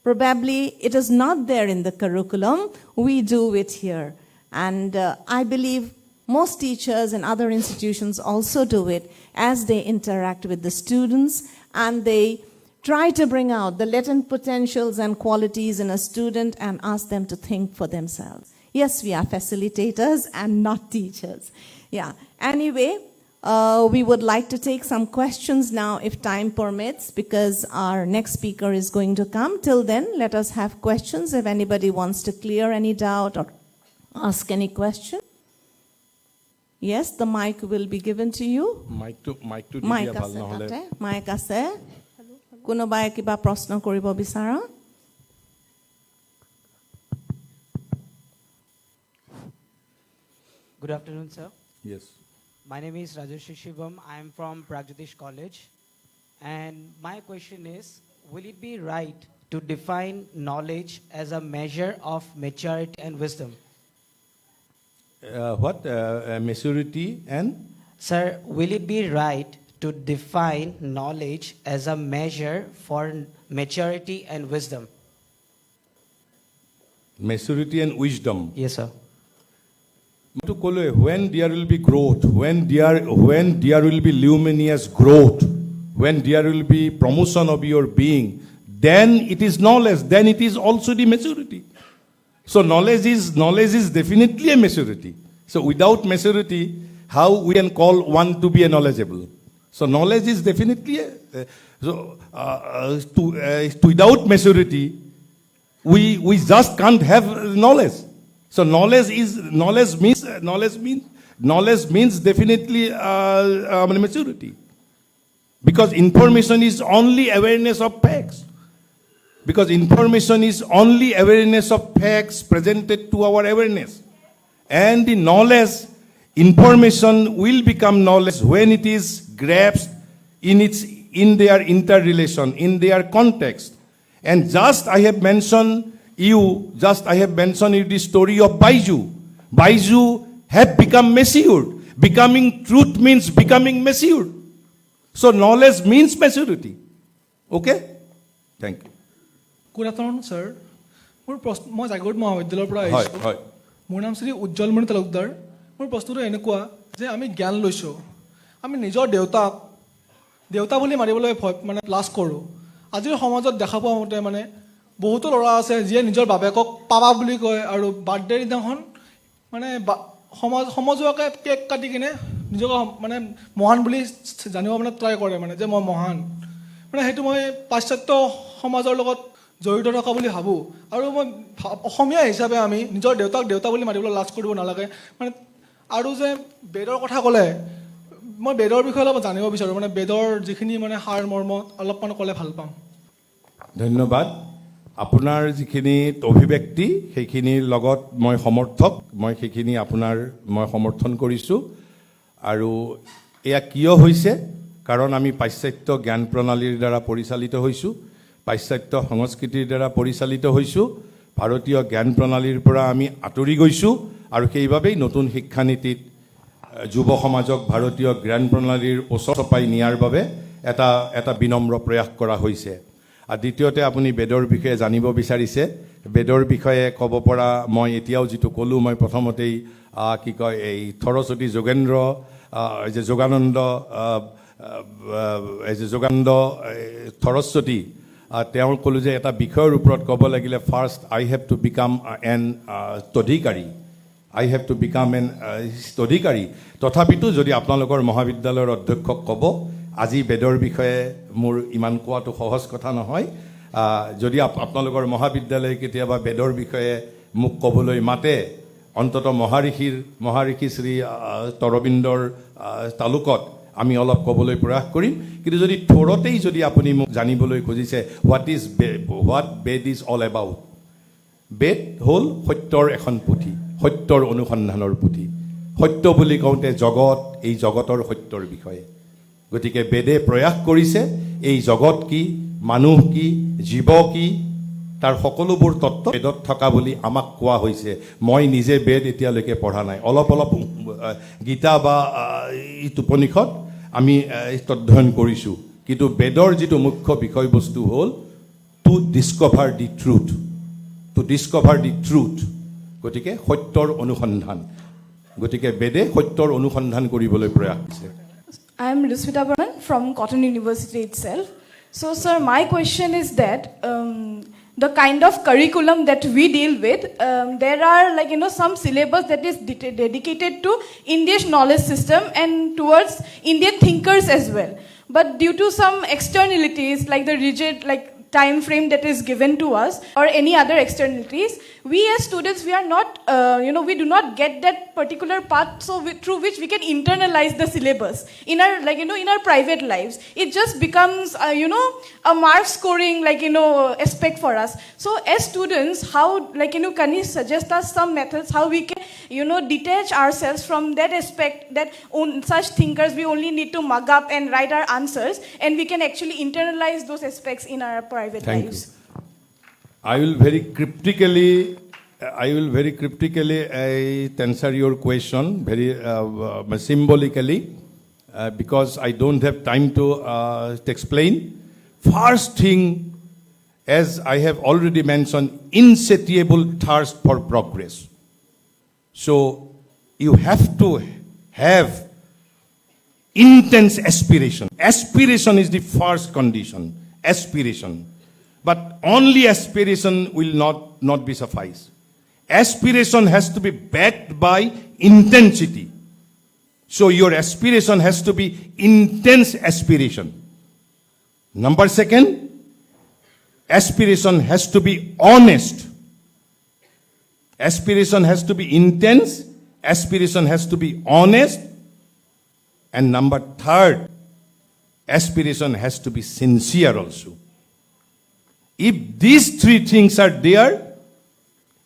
probably it is not there in the curriculum, we do it here. And I believe most teachers and other institutions also do it as they interact with the students, and they try to bring out the latent potentials and qualities in a student and ask them to think for themselves. Yes, we are facilitators and not teachers. Yeah. Anyway, we would like to take some questions now, if time permits, because our next speaker is going to come. Till then, let us have questions if anybody wants to clear any doubt or ask any question. Yes, the mic will be given to you. Mic to Mic আছে তাতে, mic আছে। কোনোবাই কিবা প্ৰশ্ন কৰিব বিচাৰা? Good afternoon, sir. Yes. My name is Rajesh Shivam. I am from Pragjyotish College. And my question is, will it be right to define knowledge as a measure of maturity and wisdom? What? Maturity and? Sir, will it be right to define knowledge as a measure for maturity and wisdom? Maturity and wisdom. Yes, sir. To kolo, when there will be growth, when there will be luminous growth, when there will be promotion of your being, then it is knowledge, then it is also the maturity. So knowledge is definitely a maturity. So without maturity, how we can call one to be a knowledgeable? So knowledge is definitely without maturity, we just can't have knowledge. So knowledge means definitely maturity. Because information is only awareness of facts. Because information is only awareness of facts presented to our awareness. And the knowledge, information will become knowledge when it is grasped in their interrelation, in their context. And just I have mentioned you the story of Baiju. Baiju have become matured. Becoming truth means becoming matured. So knowledge means maturity. Okay? Thank you. Good afternoon, sir. মই জাগিৰোড মহাবিদ্যালয়ৰ পৰা আহিছোঁ। মোৰ নাম শ্ৰী উজ্জ্বলমণি তালুকদাৰ। মোৰ প্ৰশ্নটো এনেকুৱা যে আমি জ্ঞান লৈছোঁ, আমি নিজৰ দেউতা বুলি মাৰিবলৈ মানে লাজ কৰোঁ। আজিৰ সমাজত দেখা পোৱা মতে মানে বহুতো ল'ৰা আছে যিয়ে নিজৰ বাপেকক পাপা বুলি কয় আৰু বাৰ্থডেৰ দিনাখন মানে সমাজুৱাকৈ কেক কাটি কিনে নিজকে মানে মহান বুলি জানিব মানে ট্ৰাই কৰে, মানে যে মই মহান। মানে সেইটো মই পাশ্চাত্য সমাজৰ লগত জড়িত থকা বুলি ভাবোঁ। আৰু মই অসমীয়া হিচাপে আমি নিজৰ দেউতা বুলি মাতিবলৈ লাজ কৰিব নালাগে। মানে আৰু যে বেদৰ কথা ক'লে, মই বেদৰ বিষয়ে অলপ জানিব বিচাৰোঁ, মানে বেদৰ যিখিনি মানে সাৰ মৰ্ম অলপমান ক'লে ভাল পাম। ধন্যবাদ। আপোনাৰ যিখিনি অভিব্যক্তি সেইখিনিৰ লগত মই সমৰ্থক, মই সেইখিনি মই সমৰ্থন কৰিছোঁ। আৰু এয়া কিয় হৈছে? কাৰণ আমি পাশ্চাত্য জ্ঞান প্ৰণালীৰ দ্বাৰা পৰিচালিত হৈছোঁ, পাশ্চাত্য সংস্কৃতিৰ দ্বাৰা পৰিচালিত হৈছোঁ, ভাৰতীয় জ্ঞান প্ৰণালীৰ পৰা আমি আঁতৰি গৈছোঁ। আৰু সেইবাবেই নতুন শিক্ষানীতিত যুৱ সমাজক ভাৰতীয় জ্ঞান প্ৰণালীৰ ওচৰ চপাই নিয়াৰ বাবে এটা বিনম্ৰ প্ৰয়াস কৰা হৈছে। আৰু দ্বিতীয়তে আপুনি বেদৰ বিষয়ে জানিব বিচাৰিছে। বেদৰ বিষয়ে ক'ব পৰা মই এতিয়াও যিটো ক'লোঁ, মই প্ৰথমতেই এই সৰস্বতী যোগানন্দ সৰস্বতী তেওঁ ক'লোঁ যে এটা বিষয়ৰ ওপৰত ক'ব লাগিলে first I have to become an স্তধিকাৰী। তথাপিতো যদি আপোনালোকৰ মহাবিদ্যালয়ৰ অধ্যক্ষক ক'ব, আজি বেদৰ বিষয়ে মোৰ ইমান কোৱাটো সহজ কথা নহয়। যদি আপোনালোকৰ মহাবিদ্যালয়ে কেতিয়াবা বেদৰ বিষয়ে মোক ক'বলৈ মাতে, অন্তত মহাৰিষি শ্ৰী অৰবিন্দৰ তালুকত আমি অলপ ক'বলৈ প্ৰয়াস কৰিম। কিন্তু যদি থোৰতেই যদি আপুনি মোক জানিবলৈ খুজিছে what Veda is all about, Veda হ'ল সত্যৰ এখন পুথি, সত্যৰ অনুসন্ধানৰ পুথি। সত্য বুলি কওঁতে এই জগতৰ সত্যৰ বিষয়ে। গতিকে বেদে প্ৰয়াস কৰিছে এই জগত কি, মানুহ কি, জীৱ কি, তাৰ সকলোবোৰ তত্ত্ব বেদত থকা বুলি আমাক কোৱা হৈছে। মই নিজে বেদ এতিয়ালৈকে পঢ়া নাই, অলপ গীতা বা উপনিষদ আমি অধ্যয়ন কৰিছোঁ। কিন্তু বেদৰ যিটো মুখ্য বিষয়বস্তু হ'ল টু ডিস্কভাৰ দি ট্ৰুথ। গতিকে সত্যৰ অনুসন্ধান। গতিকে বেদে সত্যৰ অনুসন্ধান কৰিবলৈ প্ৰয়াস কৰিছে। I am Risvita Burman from Cotton University itself. So, sir, my question is that the kind of curriculum that we deal with, there are some syllabus that is dedicated to India's knowledge system and towards Indian thinkers as well. But due to some externalities like the rigid time frame that is given to us or any other externalities, we as students, we are not, we do not get that particular path through which we can internalize the syllabus in our, in our private lives. It just becomes, a mark scoring, aspect for us. So as students, how, can you suggest us some methods how we can, detach ourselves from that aspect that such thinkers, we only need to mug up and write our answers and we can actually internalize those aspects in our private lives. You. I will very cryptically answer your question very symbolically because I don't have time to explain. First thing, as I have already mentioned, insatiable thirst for progress. So you have to have intense aspiration. Aspiration is the first condition. Aspiration. But only aspiration will not be suffice. Aspiration has to be backed by intensity. So your aspiration has to be intense aspiration. Number second, aspiration has to be honest. Aspiration has to be intense. Aspiration has to be honest. And number third, aspiration has to be sincere also. If these three things are there,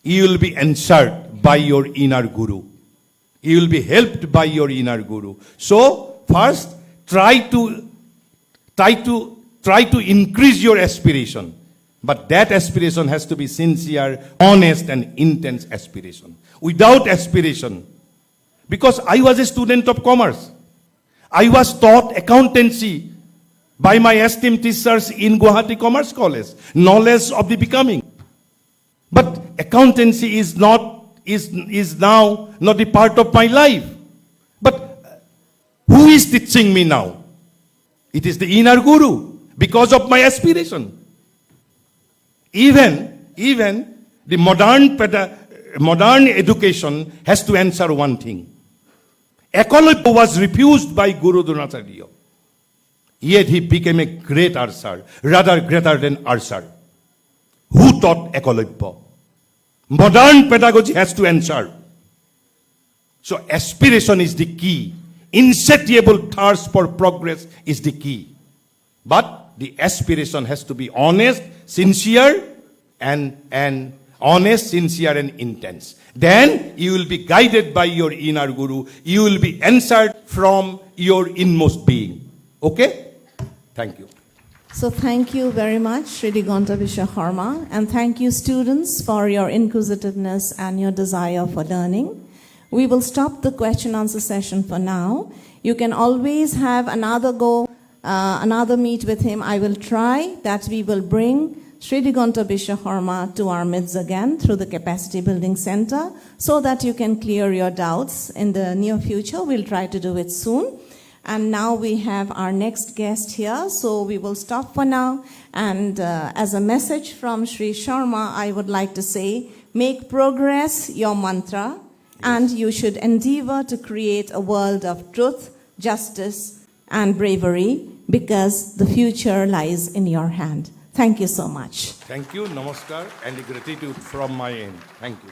you will be answered by your inner guru. You will be helped by your inner guru. So first, try to increase your aspiration. But that aspiration has to be sincere, honest, and intense aspiration. Without aspiration, because I was a student of commerce, I was taught accountancy by my esteemed teachers in Guwahati Commerce College, knowledge of the becoming. But accountancy is now not a part of my life. But who is teaching me now? It is the inner guru, because of my aspiration. Even the modern education has to answer one thing. Ekalabya was refused by Guru Dronacharya. Yet he became a great archer, rather greater than archer. Who taught Ekalabya? Modern pedagogy has to answer. So aspiration is the key. Insatiable thirst for progress is the key. But the aspiration has to be honest, sincere, and honest, sincere, and intense. Then you will be guided by your inner guru. You will be answered from your inmost being. Okay? Thank you. So thank you very much, Sri DIGANTA Biswa Sarma, and thank you students for your inquisitiveness and your desire for learning. We will stop the question answer session for now. You can always have another meet with him. I will try that we will bring Sri DIGANTA Biswa Sarma to our midst again through the Capacity Building Center so that you can clear your doubts in the near future. We'll try to do it soon. And now we have our next guest here, so we will stop for now. And as a message from Sri Sharma, I would like to say, make progress your mantra, and you should endeavor to create a world of truth, justice, and bravery, because the future lies in your hand. Thank you so much. Thank you, namaskar, and gratitude from my end. Thank you.